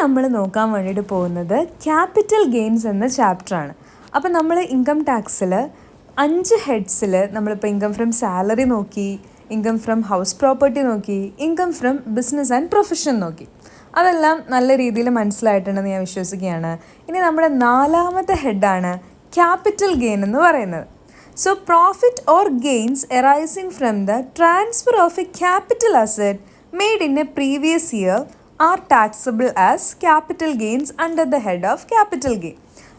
നമ്മൾ നോക്കാൻ വേണ്ടിയിട്ട് പോകുന്നത് ക്യാപിറ്റൽ ഗെയിൻസ് എന്ന ചാപ്റ്ററാണ്. അപ്പോൾ നമ്മൾ ഇൻകം ടാക്സിൽ 5 ഹെഡ്സിൽ നമ്മളിപ്പോൾ ഇൻകം ഫ്രം സാലറി നോക്കി, ഇൻകം ഫ്രം ഹൗസ് പ്രോപ്പർട്ടി നോക്കി, income from business and profession നോക്കി. അതെല്ലാം നല്ല രീതിയിൽ മനസ്സിലായിട്ടുണ്ടെന്ന് ഞാൻ വിശ്വസിക്കുകയാണ്. ഇനി നമ്മുടെ 4ാമത്തെ ഹെഡാണ് ക്യാപിറ്റൽ ഗെയിൻ എന്ന് പറയുന്നത്. So profit or gains arising from the transfer of A capital asset made in A previous year are taxable as capital gains under the head of capital gain.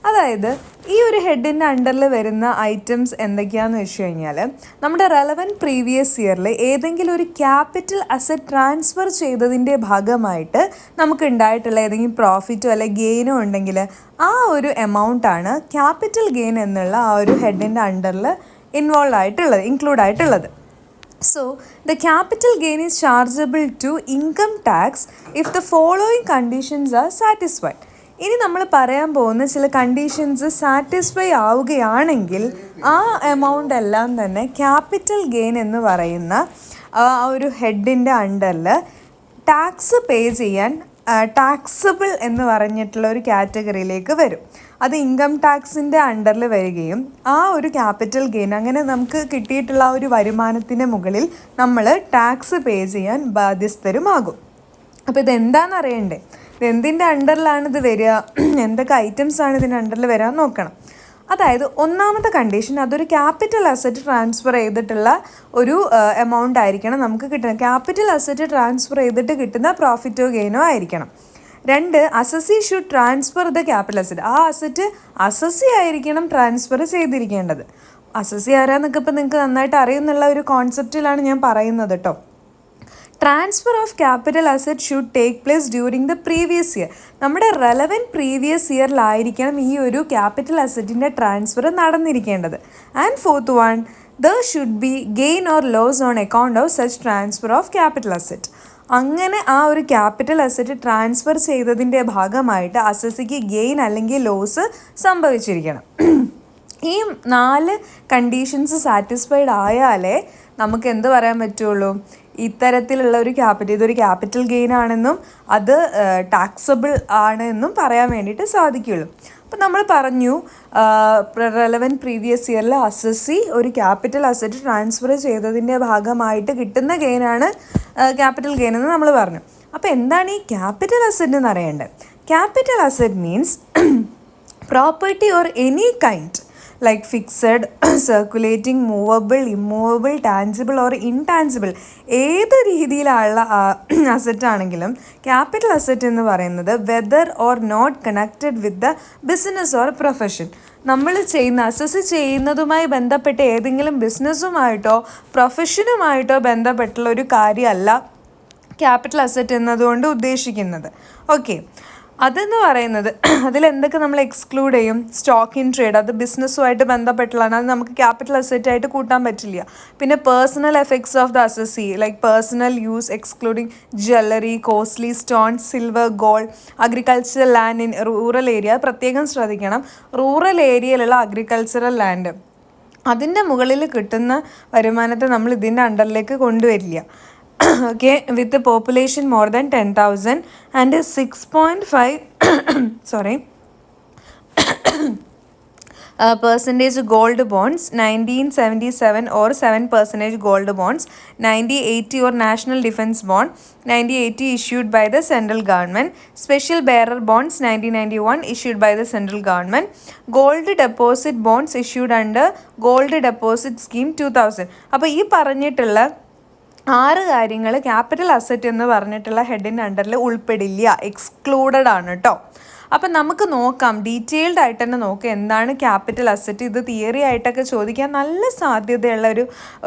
അതായത് ഈ ഒരു ഹെഡിൻ്റെ അണ്ടറിൽ വരുന്ന ഐറ്റംസ് എന്തൊക്കെയാണെന്ന് വെച്ച് കഴിഞ്ഞാൽ, നമ്മുടെ റെലവൻറ്റ് പ്രീവിയസ് ഇയറിൽ ഏതെങ്കിലും ഒരു ക്യാപിറ്റൽ അസറ്റ് ട്രാൻസ്ഫർ ചെയ്തതിൻ്റെ ഭാഗമായിട്ട് നമുക്ക് ഉണ്ടായിട്ടുള്ള ഏതെങ്കിലും പ്രോഫിറ്റോ അല്ലെങ്കിൽ ഗെയിനോ ഉണ്ടെങ്കിൽ ആ ഒരു എമൗണ്ടാണ് ക്യാപിറ്റൽ ഗെയിൻ എന്നുള്ള ആ ഒരു ഹെഡിൻ്റെ അണ്ടറിൽ ഇൻക്ലൂഡ് ആയിട്ടുള്ളത്. So, the capital gain is chargeable to income tax if the following conditions are satisfied. ഇനി നമ്മൾ പറയാൻ പോകുന്ന ചില കണ്ടീഷൻസ് സാറ്റിസ്ഫൈ ആവുകയാണെങ്കിൽ ആ എമൗണ്ട് എല്ലാം തന്നെ ക്യാപിറ്റൽ ഗെയിൻ എന്ന് പറയുന്ന ആ ഒരു ഹെഡിൻ്റെ അണ്ടറിൽ ടാക്സ് പേ ചെയ്യാൻ ടാക്സബിൾ എന്ന് പറഞ്ഞിട്ടുള്ള ഒരു കാറ്റഗറിയിലേക്ക് വരും. അത് ഇൻകം ടാക്സിൻ്റെ അണ്ടറിൽ വരികയും ആ ഒരു ക്യാപിറ്റൽ ഗെയിൻ അങ്ങനെ നമുക്ക് കിട്ടിയിട്ടുള്ള ആ ഒരു വരുമാനത്തിൻ്റെ മുകളിൽ നമ്മൾ ടാക്സ് പേ ചെയ്യാൻ ബാധ്യസ്ഥരുമാകും. അപ്പോൾ ഇതെന്താണെന്ന് അറിയണ്ടേ, ഇത് എന്തിൻ്റെ അണ്ടറിലാണ് ഇത് വരിക, എന്തൊക്കെ ഐറ്റംസാണ് ഇതിൻ്റെ അണ്ടറിൽ വരാൻ നോക്കണം. അതായത് 1ാമത്തെ കണ്ടീഷൻ, അതൊരു ക്യാപിറ്റൽ അസറ്റ് ട്രാൻസ്ഫർ ചെയ്തിട്ടുള്ള ഒരു എമൗണ്ട് ആയിരിക്കണം നമുക്ക് കിട്ടുന്നത്. ക്യാപിറ്റൽ അസറ്റ് ട്രാൻസ്ഫർ ചെയ്തിട്ട് കിട്ടുന്ന പ്രോഫിറ്റോ ഗെയിനോ ആയിരിക്കണം. 2, assessee should transfer the capital asset. ആ അസറ്റ് അസസി ആയിരിക്കണം ട്രാൻസ്ഫർ ചെയ്തിരിക്കേണ്ടത്. അസസി ആരാന്നൊക്കെ ഇപ്പോൾ നിങ്ങൾക്ക് നന്നായിട്ട് അറിയുന്നുള്ള ഒരു കോൺസെപ്റ്റിലാണ് ഞാൻ പറയുന്നത് കേട്ടോ. Transfer of capital asset should take place during the previous year. നമ്മുടെ റെലവൻറ്റ് പ്രീവിയസ് ഇയറിലായിരിക്കണം ഈ ഒരു ക്യാപിറ്റൽ അസറ്റിൻ്റെ ട്രാൻസ്ഫർ നടന്നിരിക്കേണ്ടത്. And 4th one, there should be gain or loss on account of such transfer of capital asset. അങ്ങനെ ആ ഒരു capital asset transfer ചെയ്തതിൻ്റെ ഭാഗമായിട്ട് അസസിക്ക് ഗെയിൻ അല്ലെങ്കിൽ ലോസ് സംഭവിച്ചിരിക്കണം. ഈ 4 കണ്ടീഷൻസ് സാറ്റിസ്ഫൈഡ് ആയാലേ നമുക്ക് എന്ത് പറയാൻ പറ്റുള്ളൂ, ഇത്തരത്തിലുള്ള ഒരു ഇതൊരു ക്യാപിറ്റൽ ഗെയിൻ ആണെന്നും അത് ടാക്സബിൾ ആണ് എന്നും പറയാൻ വേണ്ടിയിട്ട് സാധിക്കുകയുള്ളൂ. അപ്പോൾ നമ്മൾ പറഞ്ഞു റെലവൻറ്റ് പ്രീവിയസ് ഇയറിൽ അസസി ഒരു ക്യാപിറ്റൽ അസറ്റ് ട്രാൻസ്ഫർ ചെയ്തതിൻ്റെ ഭാഗമായിട്ട് കിട്ടുന്ന ഗെയിനാണ് ക്യാപിറ്റൽ ഗെയിൻ എന്ന് നമ്മൾ പറഞ്ഞു. അപ്പോൾ എന്താണ് ഈ ക്യാപിറ്റൽ അസറ്റ് എന്ന് അറിയേണ്ടത്? Capital asset means property or any kind like fixed, circulating, movable, immovable, tangible or intangible, ഏത് രീതിയിലുള്ള അസറ്റ് ആണെങ്കിലും ക്യാപിറ്റൽ അസറ്റ് എന്ന് പറയുന്നത് whether or not connected with the business or profession. നമ്മൾ അസസ് ചെയ്യുന്നതുമായി ബന്ധപ്പെട്ട് ഏതെങ്കിലും ബിസിനസ്സുമായിട്ടോ പ്രൊഫഷനുമായിട്ടോ ബന്ധപ്പെട്ടുള്ള ഒരു കാര്യമല്ല ക്യാപിറ്റൽ അസറ്റ് എന്നതുകൊണ്ട് ഉദ്ദേശിക്കുന്നത്. ഓക്കെ, അതെന്ന് പറയുന്നത് അതിലെന്തൊക്കെ നമ്മൾ എക്സ്ക്ലൂഡ് ചെയ്യും? സ്റ്റോക്ക് ഇൻ ട്രേഡ്, അത് ബിസിനസ്സുമായിട്ട് ബന്ധപ്പെട്ടുള്ളതാണ്, അത് നമുക്ക് ക്യാപിറ്റൽ അസറ്റായിട്ട് കൂട്ടാൻ പറ്റില്ല. പിന്നെ personal effects of the assessee like personal use excluding jewellery, costly stone, silver, gold, agricultural land in rural area. പ്രത്യേകം ശ്രദ്ധിക്കണം, റൂറൽ ഏരിയയിലുള്ള അഗ്രികൾച്ചറൽ ലാൻഡ് അതിൻ്റെ മുകളിൽ കിട്ടുന്ന വരുമാനത്തെ നമ്മൾ ഇതിൻ്റെ അണ്ടറിലേക്ക് കൊണ്ടുവരില്ല. Okay, with the population more than 10,000 and 6.5 percentage gold bonds 1977 or 7% gold bonds 9080 or national defense bond 9080 issued by the central government, special bearer bonds 1991 issued by the central government, gold deposit bonds issued under gold deposit scheme 2000. അപ്പോൾ ഈ പറഞ്ഞിട്ടുള്ള 6 കാര്യങ്ങൾ capital asset എന്ന് പറഞ്ഞിട്ടുള്ള ഹെഡിൻ്റെ അണ്ടറിൽ ഉൾപ്പെടില്ല, excluded ആണ് കേട്ടോ. അപ്പം നമുക്ക് നോക്കാം, ഡീറ്റെയിൽഡ് ആയിട്ട് തന്നെ നോക്കാം എന്താണ് ക്യാപിറ്റൽ അസറ്റ്. ഇത് തിയറി ആയിട്ടൊക്കെ ചോദിക്കാൻ നല്ല സാധ്യതയുള്ള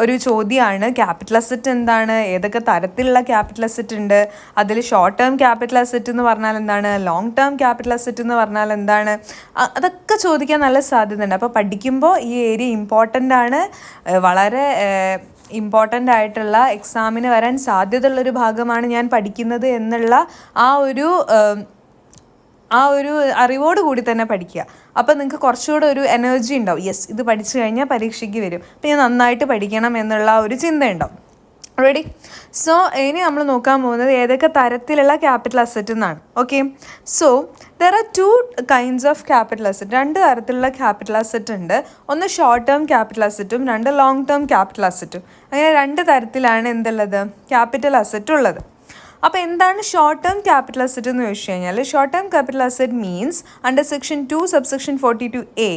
ഒരു ചോദ്യമാണ്. ക്യാപിറ്റൽ അസറ്റ് എന്താണ്, ഏതൊക്കെ തരത്തിലുള്ള ക്യാപിറ്റൽ അസറ്റ് ഉണ്ട്, അതിൽ ഷോർട്ട് ടേം ക്യാപിറ്റൽ അസറ്റ് എന്ന് പറഞ്ഞാൽ എന്താണ്, ലോങ് ടേം ക്യാപിറ്റൽ അസറ്റ് എന്ന് പറഞ്ഞാൽ എന്താണ്, അതൊക്കെ ചോദിക്കാൻ നല്ല സാധ്യതയുണ്ട്. അപ്പോൾ പഠിക്കുമ്പോൾ ഈ ഏരിയ ഇമ്പോർട്ടൻ്റ് ആണ്, വളരെ ഇമ്പോർട്ടൻ്റ് ആയിട്ടുള്ള എക്സാമിന് വരാൻ സാധ്യതയുള്ളൊരു ഭാഗമാണ് ഞാൻ പഠിക്കുന്നത് എന്നുള്ള ആ ഒരു അറിവോട് കൂടി തന്നെ പഠിക്കുക. അപ്പോൾ നിങ്ങൾക്ക് കുറച്ചുകൂടെ ഒരു എനർജി ഉണ്ടാവും, യെസ് ഇത് പഠിച്ചു കഴിഞ്ഞാൽ പരീക്ഷയ്ക്ക് വരും, അപ്പോൾ ഞാൻ നന്നായിട്ട് പഠിക്കണം എന്നുള്ള ഒരു ചിന്ത ഉണ്ടാവും. റെഡി? സോ ഇനി നമ്മൾ നോക്കാൻ പോകുന്നത് ഏതൊക്കെ തരത്തിലുള്ള ക്യാപിറ്റൽ അസറ്റ് എന്നാണ്. Okay, so there are 2 kinds of capital asset. 2 തരത്തിലുള്ള ക്യാപിറ്റൽ അസറ്റ് ഉണ്ട്. ഒന്ന് ഷോർട്ട് ടേം ക്യാപിറ്റൽ അസറ്റും 2 ലോങ് ടേം ക്യാപിറ്റൽ അസറ്റും. അങ്ങനെ 2 തരത്തിലാണ് എന്തുള്ളത്, ക്യാപിറ്റൽ അസറ്റ് ഉള്ളത്. അപ്പോൾ എന്താണ് ഷോർട്ട് ടേം ക്യാപിറ്റൽ അസറ്റ് എന്ന് ചോദിച്ചു കഴിഞ്ഞാൽ, short term capital asset means under section 2 subsection 42A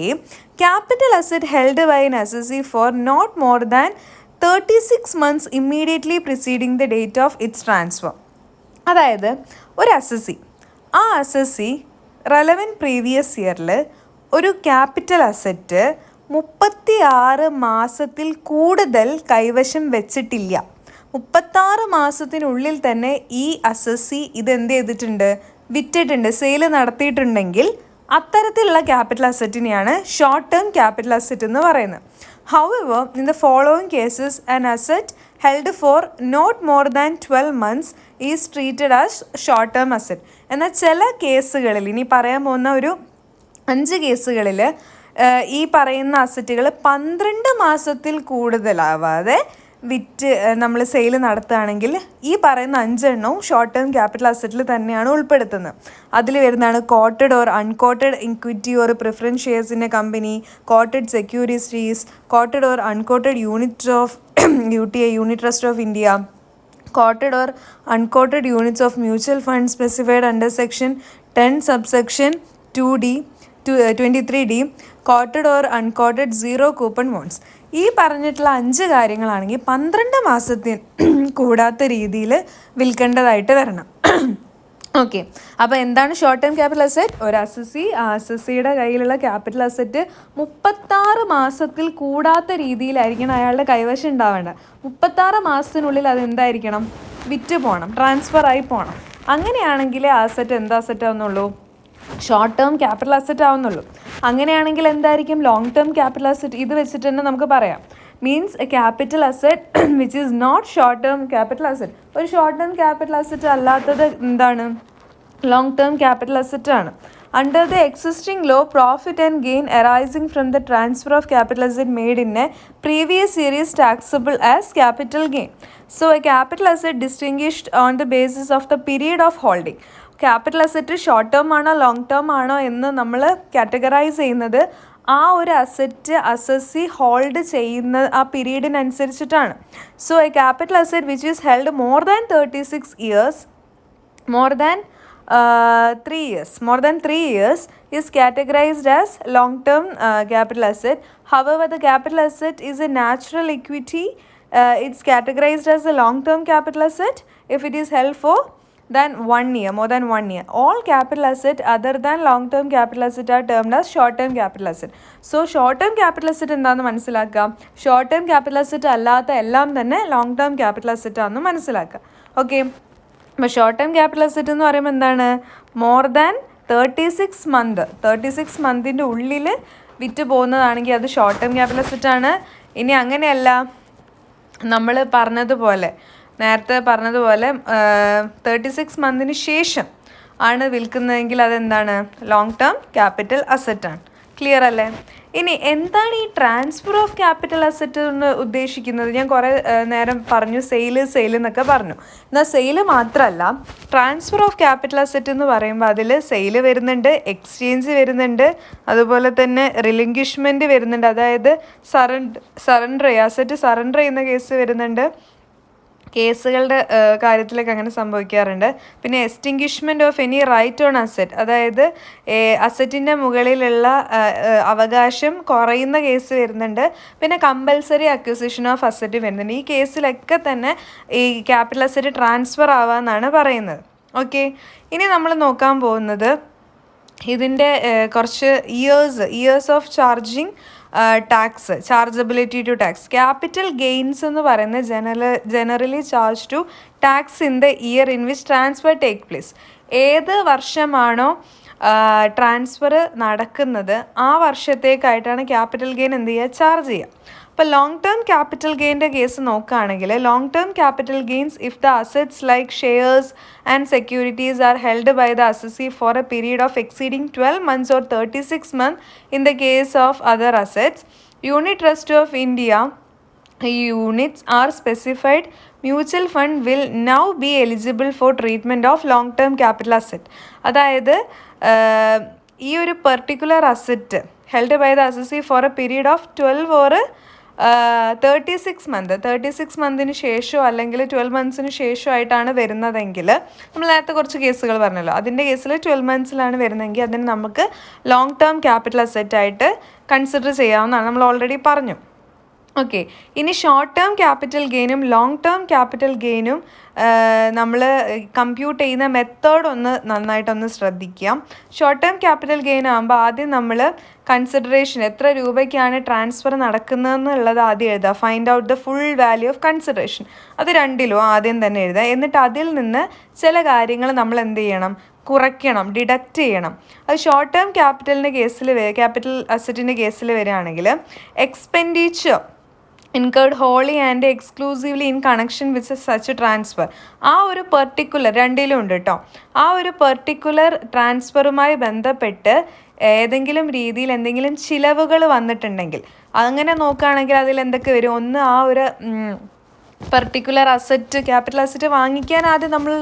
capital asset held by an assessee for not more than 36 months immediately preceding the date of its transfer. അതായത് ഒരു assessee, ആ assessee relevant previous ഇയറിൽ ഒരു capital asset 36 മാസത്തിൽ കൂടുതൽ കൈവശം വെച്ചിട്ടില്ല. 36 മാസത്തിനുള്ളിൽ തന്നെ ഈ അസസി ഇതെന്ത് ചെയ്തിട്ടുണ്ട്, വിറ്റിട്ടുണ്ട്, സെയിൽ നടത്തിയിട്ടുണ്ടെങ്കിൽ അത്തരത്തിലുള്ള ക്യാപിറ്റൽ അസറ്റിനെയാണ് ഷോർട്ട് ടേം ക്യാപിറ്റൽ അസറ്റ് എന്ന് പറയുന്നത്. However, in the following cases, an asset held for not more than 12 months is treated as short-term asset. എന്നാൽ ചില കേസുകളിൽ, ഇനി പറയാൻ പോകുന്ന ഒരു 5 കേസുകളിൽ ഈ പറയുന്ന അസറ്റുകൾ 12 മാസത്തിൽ കൂടുതലാവാതെ വിറ്റ് നമ്മൾ സെയിൽ നടത്തുകയാണെങ്കിൽ ഈ പറയുന്ന 5 എണ്ണവും ഷോർട്ട് ടേം ക്യാപിറ്റൽ അസറ്റിൽ തന്നെയാണ് ഉൾപ്പെടുത്തുന്നത്. അതിൽ വരുന്നതാണ് quoted or unquoted equity or preference shares in a company, quoted securities, quoted or unquoted unit of UTA unit trust of India, quoted or unquoted units of mutual fund specified under section 10 subsection 23D, quoted or unquoted zero coupon bonds. ഈ പറഞ്ഞിട്ടുള്ള 5 കാര്യങ്ങളാണെങ്കിൽ 12 മാസത്തിന് കൂടാത്ത രീതിയിൽ വിൽക്കേണ്ടതായിട്ട് വരണം. Okay, അപ്പോൾ എന്താണ് short term capital asset? ഒരു assessee, ആ അസസിയുടെ കയ്യിലുള്ള ക്യാപിറ്റൽ അസറ്റ് 36 മാസത്തിൽ കൂടാത്ത രീതിയിലായിരിക്കണം അയാളുടെ കൈവശം ഉണ്ടാവേണ്ടത്. 36 മാസത്തിനുള്ളിൽ അതെന്തായിരിക്കണം, വിറ്റ് പോകണം, ട്രാൻസ്ഫർ ആയി പോകണം. അങ്ങനെയാണെങ്കിൽ ആ അസറ്റ് എന്ത് അസറ്റ് ആവുന്നുള്ളൂ, ഷോർട്ട് ടേം ക്യാപിറ്റൽ അസറ്റ് ആവുന്നുള്ളൂ. അങ്ങനെയാണെങ്കിൽ എന്തായിരിക്കും ലോങ് ടേം ക്യാപിറ്റൽ അസറ്റ്? ഇത് വെച്ചിട്ട് തന്നെ നമുക്ക് പറയാം, means a capital asset which is not short term capital asset. ഒരു ഷോർട്ട് ടേം ക്യാപിറ്റൽ അസറ്റ് അല്ലാത്തത് എന്താണ്, ലോങ് ടേം ക്യാപിറ്റൽ അസറ്റ് ആണ്. Under the existing law, profit and gain arising from the transfer of capital asset made in a previous year is taxable as capital gain. So, a capital asset distinguished on the basis of the period of holding. Capital asset short term ആണോ long term ആണോ എന്ന് നമ്മൾ categorise ചെയ്യുന്നത് ആ ഒരു asset assessee hold ചെയ്യുന്ന ആ പീരീഡിനനുസരിച്ചിട്ടാണ്. So a capital asset which is held more than 36 years, more than 3 years is categorized as long-term capital asset. However, the capital asset is a natural equity. It's categorized as a long-term capital asset if it is held for than 1 year, more than 1 year. All capital asset other than long-term capital asset are termed as short-term capital asset. So, short-term capital asset എന്താണെന്ന് മനസ്സിലാക്കാം. Short-term capital asset അല്ലാത്ത എല്ലാം തന്നെ long-term capital asset ആണെന്ന് മനസ്സിലാക്കാം. Okay, അപ്പോൾ short term capital asset എന്ന് പറയുമ്പോൾ എന്താണ്, മോർ ദാൻ 36 മന്തിൻ്റെ ഉള്ളിൽ വിറ്റ് പോകുന്നതാണെങ്കിൽ അത് ഷോർട്ട് ടേം ക്യാപിറ്റൽ അസറ്റ് ആണ്. ഇനി അങ്ങനെയല്ല, നമ്മൾ നേരത്തെ പറഞ്ഞതുപോലെ 36 മന്തിന് ശേഷം ആണ് വിൽക്കുന്നതെങ്കിൽ അതെന്താണ്, ലോങ് ടേം ക്യാപിറ്റൽ അസറ്റാണ്. ക്ലിയർ അല്ലേ? ഇനി എന്താണ് ഈ ട്രാൻസ്ഫർ ഓഫ് ക്യാപിറ്റൽ അസറ്റ് എന്ന് ഉദ്ദേശിക്കുന്നത്? ഞാൻ കുറേ നേരം പറഞ്ഞു സെയിൽ എന്നൊക്കെ പറഞ്ഞു. എന്നാൽ സെയിൽ മാത്രമല്ല, ട്രാൻസ്ഫർ ഓഫ് ക്യാപിറ്റൽ അസറ്റ് എന്ന് പറയുമ്പോൾ അതിൽ സെയിൽ വരുന്നുണ്ട്, എക്സ്ചേഞ്ച് വരുന്നുണ്ട്, അതുപോലെ തന്നെ റിലിംഗ്വിഷ്മെൻറ്റ് വരുന്നുണ്ട്, അതായത് അസറ്റ് സറണ്ടർ ചെയ്യുന്ന കേസ് വരുന്നുണ്ട്. കേസുകളുടെ കാര്യത്തിലൊക്കെ അങ്ങനെ സംഭവിക്കാറുണ്ട്. പിന്നെ extinguishment of any right on asset, അതായത് അസറ്റിൻ്റെ മുകളിലുള്ള അവകാശം കുറയുന്ന കേസ് വരുന്നുണ്ട്. പിന്നെ കമ്പൽസറി അക്വിസിഷൻ ഓഫ് അസറ്റ് വരുന്നുണ്ട്. ഈ കേസിലൊക്കെ തന്നെ ഈ ക്യാപിറ്റൽ അസറ്റ് ട്രാൻസ്ഫർ ആവാമെന്നാണ് പറയുന്നത്. ഓക്കെ, ഇനി നമ്മൾ നോക്കാൻ പോകുന്നത് ഇതിൻ്റെ കുറച്ച് years of charging tax, chargeability to tax. Capital gains എന്ന് പറയുന്നത് generally charge to tax in the year in which transfer take place. ഏത് വർഷമാണോ ട്രാൻസ്ഫർ നടക്കുന്നത് ആ വർഷത്തേക്കായിട്ടാണ് ക്യാപിറ്റൽ ഗെയിൻ എന്ത് ചെയ്യുക, ചാർജ് ചെയ്യുക. അപ്പോൾ ലോങ് ടേം ക്യാപിറ്റൽ ഗെയിൻ്റെ കേസ് നോക്കുകയാണെങ്കിൽ long term capital gains if the assets like shares and securities are held by the assessee for a period of exceeding 12 months or 36 months in the case of other assets. Unit Trust of India units are specified mutual fund will now be eligible for treatment of long term capital asset. അതായത് ഈ ഒരു particular asset held by the assessee for a period of 12 or 36 മന്തിന് ശേഷമോ അല്ലെങ്കിൽ 12 മന്ത്സിന് ശേഷമായിട്ടാണ് വരുന്നതെങ്കിൽ, നമ്മൾ നേരത്തെ കുറച്ച് കേസുകൾ പറഞ്ഞല്ലോ, അതിൻ്റെ കേസിൽ 12 മന്ത്സിലാണ് വരുന്നതെങ്കിൽ അതിന് നമുക്ക് ലോങ് ടേം ക്യാപിറ്റൽ അസറ്റായിട്ട് കൺസിഡർ ചെയ്യാവുന്നതാണ്. നമ്മൾ ഓൾറെഡി പറഞ്ഞു. ഓക്കെ, ഇനി ഷോർട്ട് ടേം ക്യാപിറ്റൽ ഗെയിനും ലോങ് ടേം ക്യാപിറ്റൽ ഗെയിനും നമ്മൾ കമ്പ്യൂട്ട് ചെയ്യുന്ന മെത്തേഡ് ഒന്ന് നന്നായിട്ടൊന്ന് ശ്രദ്ധിക്കാം. ഷോർട്ട് ടേം ക്യാപിറ്റൽ ഗെയിൻ ആകുമ്പോൾ ആദ്യം നമ്മൾ കൺസിഡറേഷൻ എത്ര രൂപയ്ക്കാണ് ട്രാൻസ്ഫർ നടക്കുന്നതെന്നുള്ളത് ആദ്യം എഴുതുക. Find out the full value of consideration, അത് രണ്ടിലും ആദ്യം തന്നെ എഴുതുക. എന്നിട്ട് അതിൽ നിന്ന് ചില കാര്യങ്ങൾ നമ്മൾ എന്ത് ചെയ്യണം, കുറയ്ക്കണം, ഡിഡക്റ്റ് ചെയ്യണം. അത് ഷോർട്ട് ടേം ക്യാപിറ്റലിൻ്റെ കേസിൽ ക്യാപിറ്റൽ അസറ്റിൻ്റെ കേസിൽ വരികയാണെങ്കിൽ expenditure incurred wholly and exclusively in connection with such a transfer, ആ ഒരു പെർട്ടിക്കുലർ രണ്ടിലും ഉണ്ട് കേട്ടോ, ആ ഒരു പെർട്ടിക്കുലർ ട്രാൻസ്ഫറുമായി ബന്ധപ്പെട്ട് ഏതെങ്കിലും രീതിയിൽ എന്തെങ്കിലും ചിലവുകൾ വന്നിട്ടുണ്ടെങ്കിൽ, അങ്ങനെ നോക്കുകയാണെങ്കിൽ അതിൽ എന്തൊക്കെ വരും? ഒന്ന്, ആ ഒരു പെർട്ടിക്കുലർ അസറ്റ് ക്യാപിറ്റൽ അസറ്റ് വാങ്ങിക്കാൻ ആദ്യം നമ്മൾ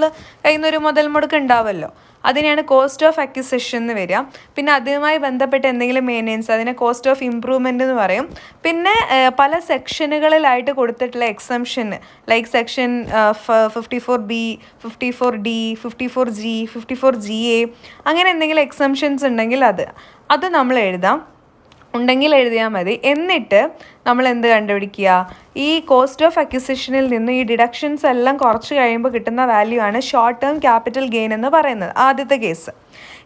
കയ്യിൽ നിന്നൊരു മുതൽ മുടക്ക് ഉണ്ടാവുമല്ലോ, അതിനെയാണ് കോസ്റ്റ് ഓഫ് അക്വിസിഷൻ എന്ന് വരിക. പിന്നെ അതുമായി ബന്ധപ്പെട്ട് എന്തെങ്കിലും മെയിൻ്റെനൻസ്, അതിനെ കോസ്റ്റ് ഓഫ് ഇംപ്രൂവ്മെൻ്റ് എന്ന് പറയും. പിന്നെ പല സെക്ഷനുകളിലായിട്ട് കൊടുത്തിട്ടുള്ള exemption, like section 54B, 54D, 54G, 54GA, അങ്ങനെ എന്തെങ്കിലും എക്സംഷൻസ് ഉണ്ടെങ്കിൽ അത് നമ്മൾ എഴുതാം, ഉണ്ടെങ്കിൽ എഴുതിയാൽ മതി. എന്നിട്ട് നമ്മൾ എന്ത് കണ്ടുപിടിക്കുക, ഈ കോസ്റ്റ് ഓഫ് അക്വിസിഷനിൽ നിന്ന് ഈ ഡിഡക്ഷൻസ് എല്ലാം കുറച്ച് കഴിയുമ്പോൾ കിട്ടുന്ന വാല്യൂ ആണ് ഷോർട്ട് ടേം ക്യാപിറ്റൽ ഗെയിൻ എന്ന് പറയുന്നത്, ആദ്യത്തെ കേസ്.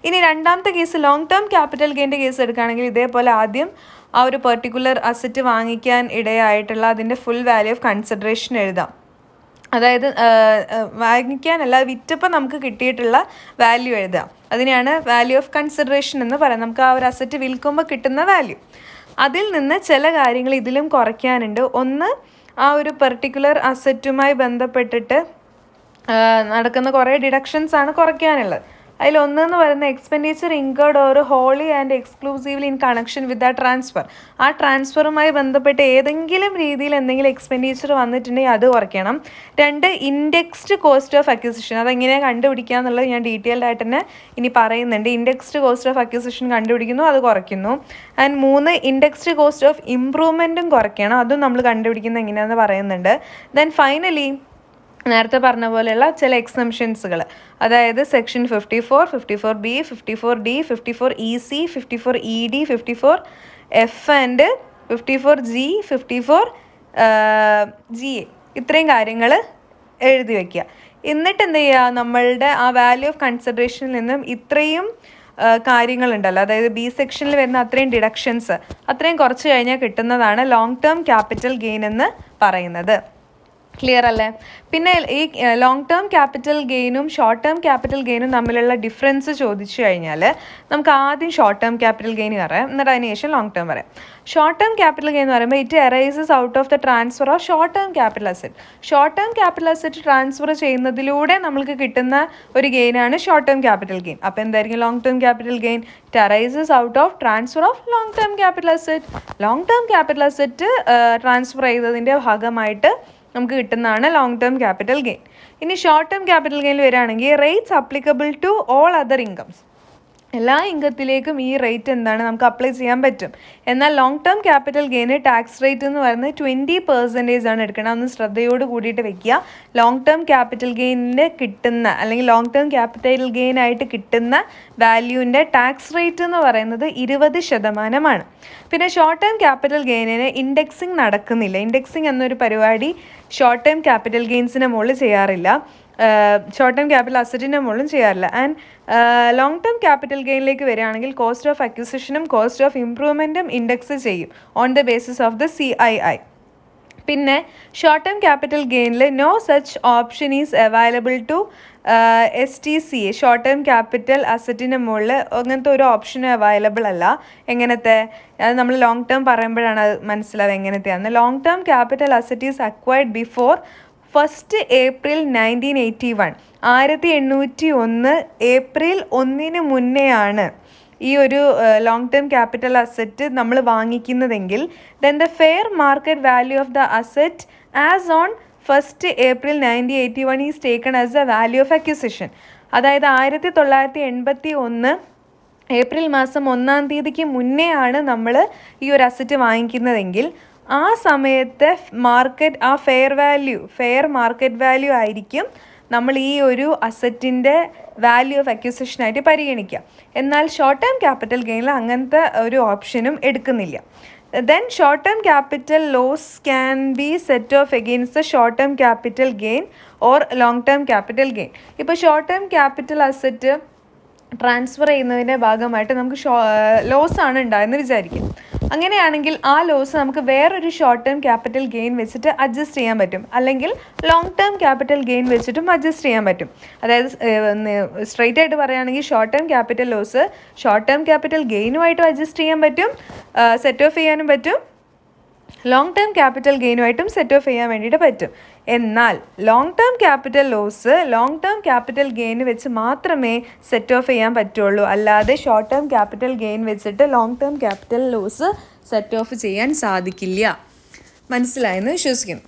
ഇനി രണ്ടാമത്തെ കേസ് ലോങ് ടേം ക്യാപിറ്റൽ ഗെയിൻ്റെ കേസ് എടുക്കുകയാണെങ്കിൽ ഇതേപോലെ ആദ്യം ആ ഒരു പെർട്ടിക്കുലർ അസറ്റ് വാങ്ങിക്കാൻ ഇടയായിട്ടുള്ള അതിൻ്റെ ഫുൾ വാല്യൂ ഓഫ് കൺസിഡറേഷൻ എഴുതാം. അതായത് വാങ്ങിക്കാനല്ല, വിറ്റപ്പോൾ നമുക്ക് കിട്ടിയിട്ടുള്ള വാല്യൂ എഴുതുക. അതിനെയാണ് വാല്യൂ ഓഫ് കൺസിഡറേഷൻ എന്ന് പറയുന്നത്. നമുക്ക് ആ ഒരു അസറ്റ് വിൽക്കുമ്പോൾ കിട്ടുന്ന വാല്യൂ. അതിൽ നിന്ന് ചില കാര്യങ്ങൾ ഇതിലും കുറയ്ക്കാനുണ്ട്. ഒന്ന്, ആ ഒരു പെർട്ടിക്കുലർ അസറ്റുമായി ബന്ധപ്പെട്ടിട്ട് നടക്കുന്ന കുറേ ഡിഡക്ഷൻസ് ആണ് കുറയ്ക്കാനുള്ളത്. അതിലൊന്നെന്ന് പറയുന്നത് expenditure incurred or wholly and exclusively in connection with ആ ട്രാൻസ്ഫർ. ആ ട്രാൻസ്ഫറുമായി ബന്ധപ്പെട്ട് ഏതെങ്കിലും രീതിയിൽ എന്തെങ്കിലും എക്സ്പെൻഡിച്ചർ വന്നിട്ടുണ്ടെങ്കിൽ അത് കുറയ്ക്കണം. രണ്ട്, ഇൻഡെക്സ്ഡ് കോസ്റ്റ് ഓഫ് അക്വിസിഷൻ, അതെങ്ങനെയാണ് കണ്ടുപിടിക്കുക എന്നുള്ളത് ഞാൻ ഡീറ്റെയിൽഡ് ആയിട്ട് തന്നെ ഇനി പറയുന്നുണ്ട്. ഇൻഡെക്സ്ഡ് കോസ്റ്റ് ഓഫ് അക്വിസിഷൻ കണ്ടുപിടിക്കുന്നു, അത് കുറയ്ക്കുന്നു. ആൻഡ് മൂന്ന്, ഇൻഡെക്സ്ഡ് കോസ്റ്റ് ഓഫ് ഇംപ്രൂവ്മെൻറ്റും കുറയ്ക്കണം, അതും നമ്മൾ കണ്ടുപിടിക്കുന്നത് എങ്ങനെയാണെന്ന് പറയുന്നുണ്ട്. ദെൻ ഫൈനലി നേരത്തെ പറഞ്ഞ പോലെയുള്ള ചില എക്സംഷൻസുകൾ, അതായത് section 54, 54B, 54D, 54EC, 54ED, 54F and 54G, 54GA, ഇത്രയും കാര്യങ്ങൾ എഴുതി വയ്ക്കുക. എന്നിട്ട് എന്ത് ചെയ്യുക, നമ്മളുടെ ആ വാല്യൂ ഓഫ് കൺസിഡറേഷനിൽ നിന്നും ഇത്രയും കാര്യങ്ങളുണ്ടല്ലോ, അതായത് ബി സെക്ഷനിൽ വരുന്ന അത്രയും ഡിഡക്ഷൻസ്, അത്രയും കുറച്ച് കഴിഞ്ഞാൽ കിട്ടുന്നതാണ് ലോങ് ടേം ക്യാപിറ്റൽ ഗെയിൻ എന്ന് പറയുന്നത്. ക്ലിയർ അല്ലേ? പിന്നെ ഈ ലോങ് ടേം ക്യാപിറ്റൽ ഗെയിനും ഷോർട്ട് ടേം ക്യാപിറ്റൽ ഗെയിനും തമ്മിലുള്ള ഡിഫറൻസ് ചോദിച്ചു കഴിഞ്ഞാൽ നമുക്ക് ആദ്യം ഷോർട്ട് ടേം ക്യാപിറ്റൽ ഗെയിൻ പറയാം, എന്നിട്ട് അതിന് ശേഷം ലോങ് ടേം പറയാം. ഷോർട്ട് ടേം ക്യാപിറ്റൽ ഗെയിൻ എന്ന് പറയുമ്പോൾ it arises out of the transfer of short term capital asset. Short term capital asset transfer ചെയ്യുന്നതിലൂടെ നമുക്ക് കിട്ടുന്ന ഒരു ഗെയിനാണ് ഷോർട്ട് ടേം ക്യാപിറ്റൽ ഗെയിൻ. അപ്പോൾ എന്തായിരിക്കും long term capital gain? It arises out of transfer of long term capital asset. Long term capital asset transfer ചെയ്തതിൻ്റെ ഭാഗമായിട്ട് നമുക്ക് കിട്ടുന്നതാണ് ലോങ് ടേം ക്യാപിറ്റൽ ഗെയിൻ. ഇനി ഷോർട്ട് ടേം ക്യാപിറ്റൽ ഗെയിനിൽ വരികയാണെങ്കിൽ rates applicable to all other incomes. എല്ലാ ഇൻകത്തിലേക്കും ഈ റേറ്റ് എന്താണ് നമുക്ക് അപ്ലൈ ചെയ്യാൻ പറ്റും. എന്നാൽ long term capital gain tax rate എന്ന് പറയുന്നത് 20% ആണ് എടുക്കണം. ഒന്ന് ശ്രദ്ധയോട് കൂടിയിട്ട് വെക്കുക. ലോങ് ടേം ക്യാപിറ്റൽ ഗെയിനിന് കിട്ടുന്ന അല്ലെങ്കിൽ ലോങ് ടേം ക്യാപിറ്റൽ ഗെയിൻ ആയിട്ട് കിട്ടുന്ന വാല്യൂവിൻ്റെ ടാക്സ് റേറ്റ് എന്ന് പറയുന്നത് 20%. പിന്നെ ഷോർട്ട് ടേം ക്യാപിറ്റൽ ഗെയിനിന് ഇൻഡെക്സിങ് നടക്കുന്നില്ല. ഇൻഡെക്സിങ് എന്നൊരു പരിപാടി ഷോർട്ട് ടേം ക്യാപിറ്റൽ ഗെയിൻസിന് മുകളിൽ ചെയ്യാറില്ല, ഷോർട്ട് ടേം ക്യാപിറ്റൽ അസറ്റിൻ്റെ മുകളിലും ചെയ്യാറില്ല. ആൻഡ് ലോങ് ടേം ക്യാപിറ്റൽ ഗെയിനിലേക്ക് വരികയാണെങ്കിൽ കോസ്റ്റ് ഓഫ് അക്വിസിഷനും കോസ്റ്റ് ഓഫ് ഇംപ്രൂവ്മെൻറ്റും ഇൻഡെക്സ് ചെയ്യും on the basis of the CII. പിന്നെ ഷോർട്ട് ടേം ക്യാപിറ്റൽ ഗെയിനിൽ no such option is available to STCA, short term capital അസറ്റിൻ്റെ മുകളിൽ അങ്ങനത്തെ ഒരു ഓപ്ഷനും അവൈലബിൾ അല്ല. എങ്ങനത്തെ? അത് നമ്മൾ ലോങ് ടേം പറയുമ്പോഴാണ് അത് മനസ്സിലാവുക എങ്ങനത്തെയാണ്. Long term capital asset is acquired before 1 April 1981. 1801 April 1 മുന്നെയാണ് ഈ ഒരു ലോങ് ടേം ക്യാപിറ്റൽ അസറ്റ് നമ്മൾ വാങ്ങിക്കുന്നതെങ്കിൽ then the fair market value of the asset as on 1st April 1981 is taken as the value of acquisition. അതായത് 1981 April മാസം 1-ാം തീയതിക്ക് മുന്നേ ആണ് നമ്മൾ ഈ ഒരു അസറ്റ് വാങ്ങിക്കുന്നതെങ്കിൽ ആ സമയത്തെ ഫെയർ മാർക്കറ്റ് വാല്യൂ ആയിരിക്കും നമ്മൾ ഈ ഒരു അസറ്റിൻ്റെ വാല്യൂ ഓഫ് അക്വിസിഷനായിട്ട് പരിഗണിക്കുക. എന്നാൽ ഷോർട്ട് ടേം ക്യാപിറ്റൽ ഗെയിനിൽ അങ്ങനത്തെ ഒരു ഓപ്ഷനും എടുക്കുന്നില്ല. Then short-term capital loss can be set off against the short-term capital gain or long-term capital gain. ഇപ്പോൾ ഷോർട്ട്-ടേം ക്യാപിറ്റൽ അസറ്റ് ട്രാൻസ്ഫർ ചെയ്യുന്നതിൻ്റെ ഭാഗമായിട്ട് നമുക്ക് ലോസ് ആണ് ഉണ്ടായെന്ന് വിചാരിക്കും. അങ്ങനെയാണെങ്കിൽ ആ ലോസ് നമുക്ക് വേറൊരു ഷോർട്ട് ടേം ക്യാപിറ്റൽ ഗെയിൻ വെച്ചിട്ട് അഡ്ജസ്റ്റ് ചെയ്യാൻ പറ്റും, അല്ലെങ്കിൽ ലോങ് ടേം ക്യാപിറ്റൽ ഗെയിൻ വെച്ചിട്ടും അഡ്ജസ്റ്റ് ചെയ്യാൻ പറ്റും. അതായത് സ്ട്രെയിറ്റ് ആയിട്ട് പറയുകയാണെങ്കിൽ short term capital loss short term capital ഗെയിനുമായിട്ടും അഡ്ജസ്റ്റ് ചെയ്യാൻ പറ്റും, സെറ്റ് ഓഫ് ചെയ്യാനും പറ്റും, ലോങ് ടേം ക്യാപിറ്റൽ ഗെയിനുമായിട്ടും സെറ്റ് ഓഫ് ചെയ്യാൻ വേണ്ടിയിട്ട് പറ്റും. എന്നാൽ long term capital loss long term capital gain വെച്ച് മാത്രമേ സെറ്റ് ഓഫ് ചെയ്യാൻ പറ്റുള്ളൂ, അല്ലാതെ ഷോർട്ട് ടേം ക്യാപിറ്റൽ ഗെയിൻ വെച്ചിട്ട് long term capital loss set off ചെയ്യാൻ സാധിക്കില്ല. മനസ്സിലായെന്ന് വിശ്വസിക്കുന്നു.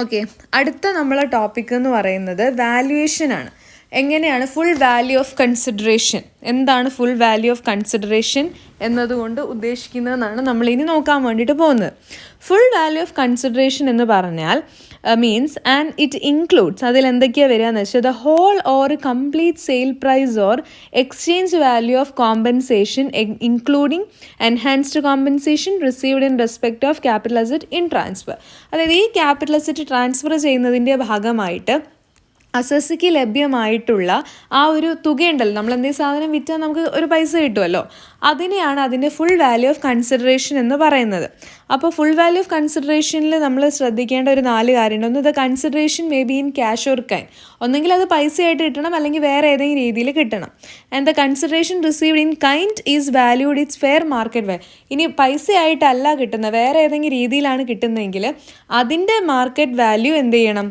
ഓക്കെ, അടുത്ത നമ്മളെ ടോപ്പിക് എന്ന് പറയുന്നത് വാല്യുവേഷൻ ആണ്. എങ്ങനെയാണ് ഫുൾ വാല്യൂ ഓഫ് കൺസിഡറേഷൻ, എന്താണ് ഫുൾ വാല്യൂ ഓഫ് കൺസിഡറേഷൻ എന്നതുകൊണ്ട് ഉദ്ദേശിക്കുന്നതെന്നാണ് നമ്മളിനി നോക്കാൻ വേണ്ടിയിട്ട് പോകുന്നത്. ഫുൾ വാല്യൂ ഓഫ് കൺസിഡറേഷൻ എന്ന് പറഞ്ഞാൽ മീൻസ് ആൻഡ് ഇറ്റ് ഇൻക്ലൂഡ്സ്, അതിൽ എന്തൊക്കെയാണ് വരിക എന്ന് വെച്ചാൽ the whole or complete sale price or exchange value of compensation including enhanced compensation received in respect of capital asset in transfer. അതായത് ഈ ക്യാപിറ്റൽ അസറ്റ് ട്രാൻസ്ഫർ ചെയ്യുന്നതിൻ്റെ ഭാഗമായിട്ട് അസസിക്ക് ലഭ്യമായിട്ടുള്ള ആ ഒരു തുകയുണ്ടല്ലോ, നമ്മൾ എന്തെങ്കിലും സാധനം വിറ്റാൽ നമുക്ക് ഒരു പൈസ കിട്ടുമല്ലോ, അതിനെയാണ് അതിൻ്റെ ഫുൾ വാല്യൂ ഓഫ് കൺസിഡറേഷൻ എന്ന് പറയുന്നത്. അപ്പോൾ ഫുൾ വാല്യൂ ഓഫ് കൺസിഡറേഷനിൽ നമ്മൾ ശ്രദ്ധിക്കേണ്ട ഒരു 4 കാര്യമുണ്ട്. ഒന്ന്, the consideration may be in cash or Kine, ഒന്നെങ്കിൽ അത് പൈസയായിട്ട് കിട്ടണം അല്ലെങ്കിൽ വേറെ ഏതെങ്കിലും രീതിയിൽ കിട്ടണം. And the consideration received in kind is valued it's fair market value. ഇനി പൈസയായിട്ടല്ല കിട്ടുന്നത്, വേറെ ഏതെങ്കിലും രീതിയിലാണ് കിട്ടുന്നതെങ്കിൽ അതിൻ്റെ മാർക്കറ്റ് വാല്യൂ എന്ത് ചെയ്യണം,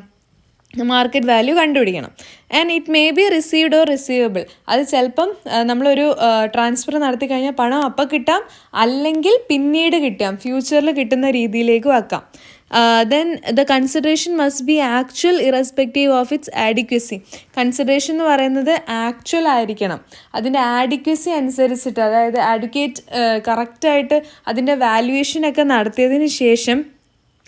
മാർക്കറ്റ് വാല്യൂ കണ്ടുപിടിക്കണം. And it may be received or receivable, അത് ചിലപ്പം നമ്മളൊരു ട്രാൻസ്ഫർ നടത്തി കഴിഞ്ഞാൽ പണം അപ്പം കിട്ടാം, അല്ലെങ്കിൽ പിന്നീട് കിട്ടാം, ഫ്യൂച്ചറിൽ കിട്ടുന്ന രീതിയിലേക്ക് വെക്കാം. Then the consideration must be actual irrespective of its adequacy. Consideration എന്ന് പറയുന്നത് ആക്ച്വൽ ആയിരിക്കണം, അതിൻ്റെ ആഡിക്വസി അനുസരിച്ചിട്ട്, അതായത് ആഡ്വക്കേറ്റ് കറക്റ്റായിട്ട് അതിൻ്റെ വാല്യുവേഷനൊക്കെ നടത്തിയതിന് ശേഷം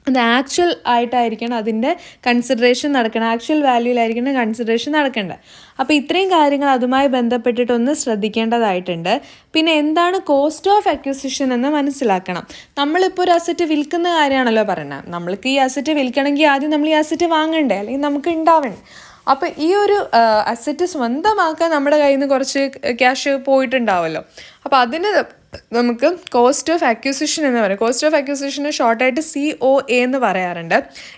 അത് ആക്ച്വൽ ആയിട്ടായിരിക്കണം അതിൻ്റെ കൺസിഡറേഷൻ നടക്കണം, ആക്ച്വൽ വാല്യൂലായിരിക്കണം കൺസിഡറേഷൻ നടക്കേണ്ടത്. അപ്പോൾ ഇത്രയും കാര്യങ്ങൾ അതുമായി ബന്ധപ്പെട്ടിട്ടൊന്ന് ശ്രദ്ധിക്കേണ്ടതായിട്ടുണ്ട്. പിന്നെ എന്താണ് കോസ്റ്റ് ഓഫ് അക്വിസിഷൻ എന്ന് മനസ്സിലാക്കണം. നമ്മളിപ്പോൾ ഒരു അസറ്റ് വിൽക്കുന്ന കാര്യമാണല്ലോ പറയുന്നത്, നമ്മൾക്ക് ഈ അസറ്റ് വിൽക്കണമെങ്കിൽ ആദ്യം നമ്മൾ ഈ അസറ്റ് വാങ്ങണ്ടേ, അല്ലെങ്കിൽ നമുക്ക് ഉണ്ടാവണ്ടേ. അപ്പോൾ ഈ ഒരു അസറ്റ് സ്വന്തമാക്കാൻ നമ്മുടെ കയ്യിൽ നിന്ന് കുറച്ച് ക്യാഷ് പോയിട്ടുണ്ടാവുമല്ലോ, അപ്പോൾ അതിന് നമുക്ക് കോസ്റ്റ് ഓഫ് അക്വിസിഷൻ എന്ന് പറയും. കോസ്റ്റ് ഓഫ് അക്വിസിഷന് ഷോർട്ടായിട്ട് COA എന്ന് പറയാറുണ്ട്.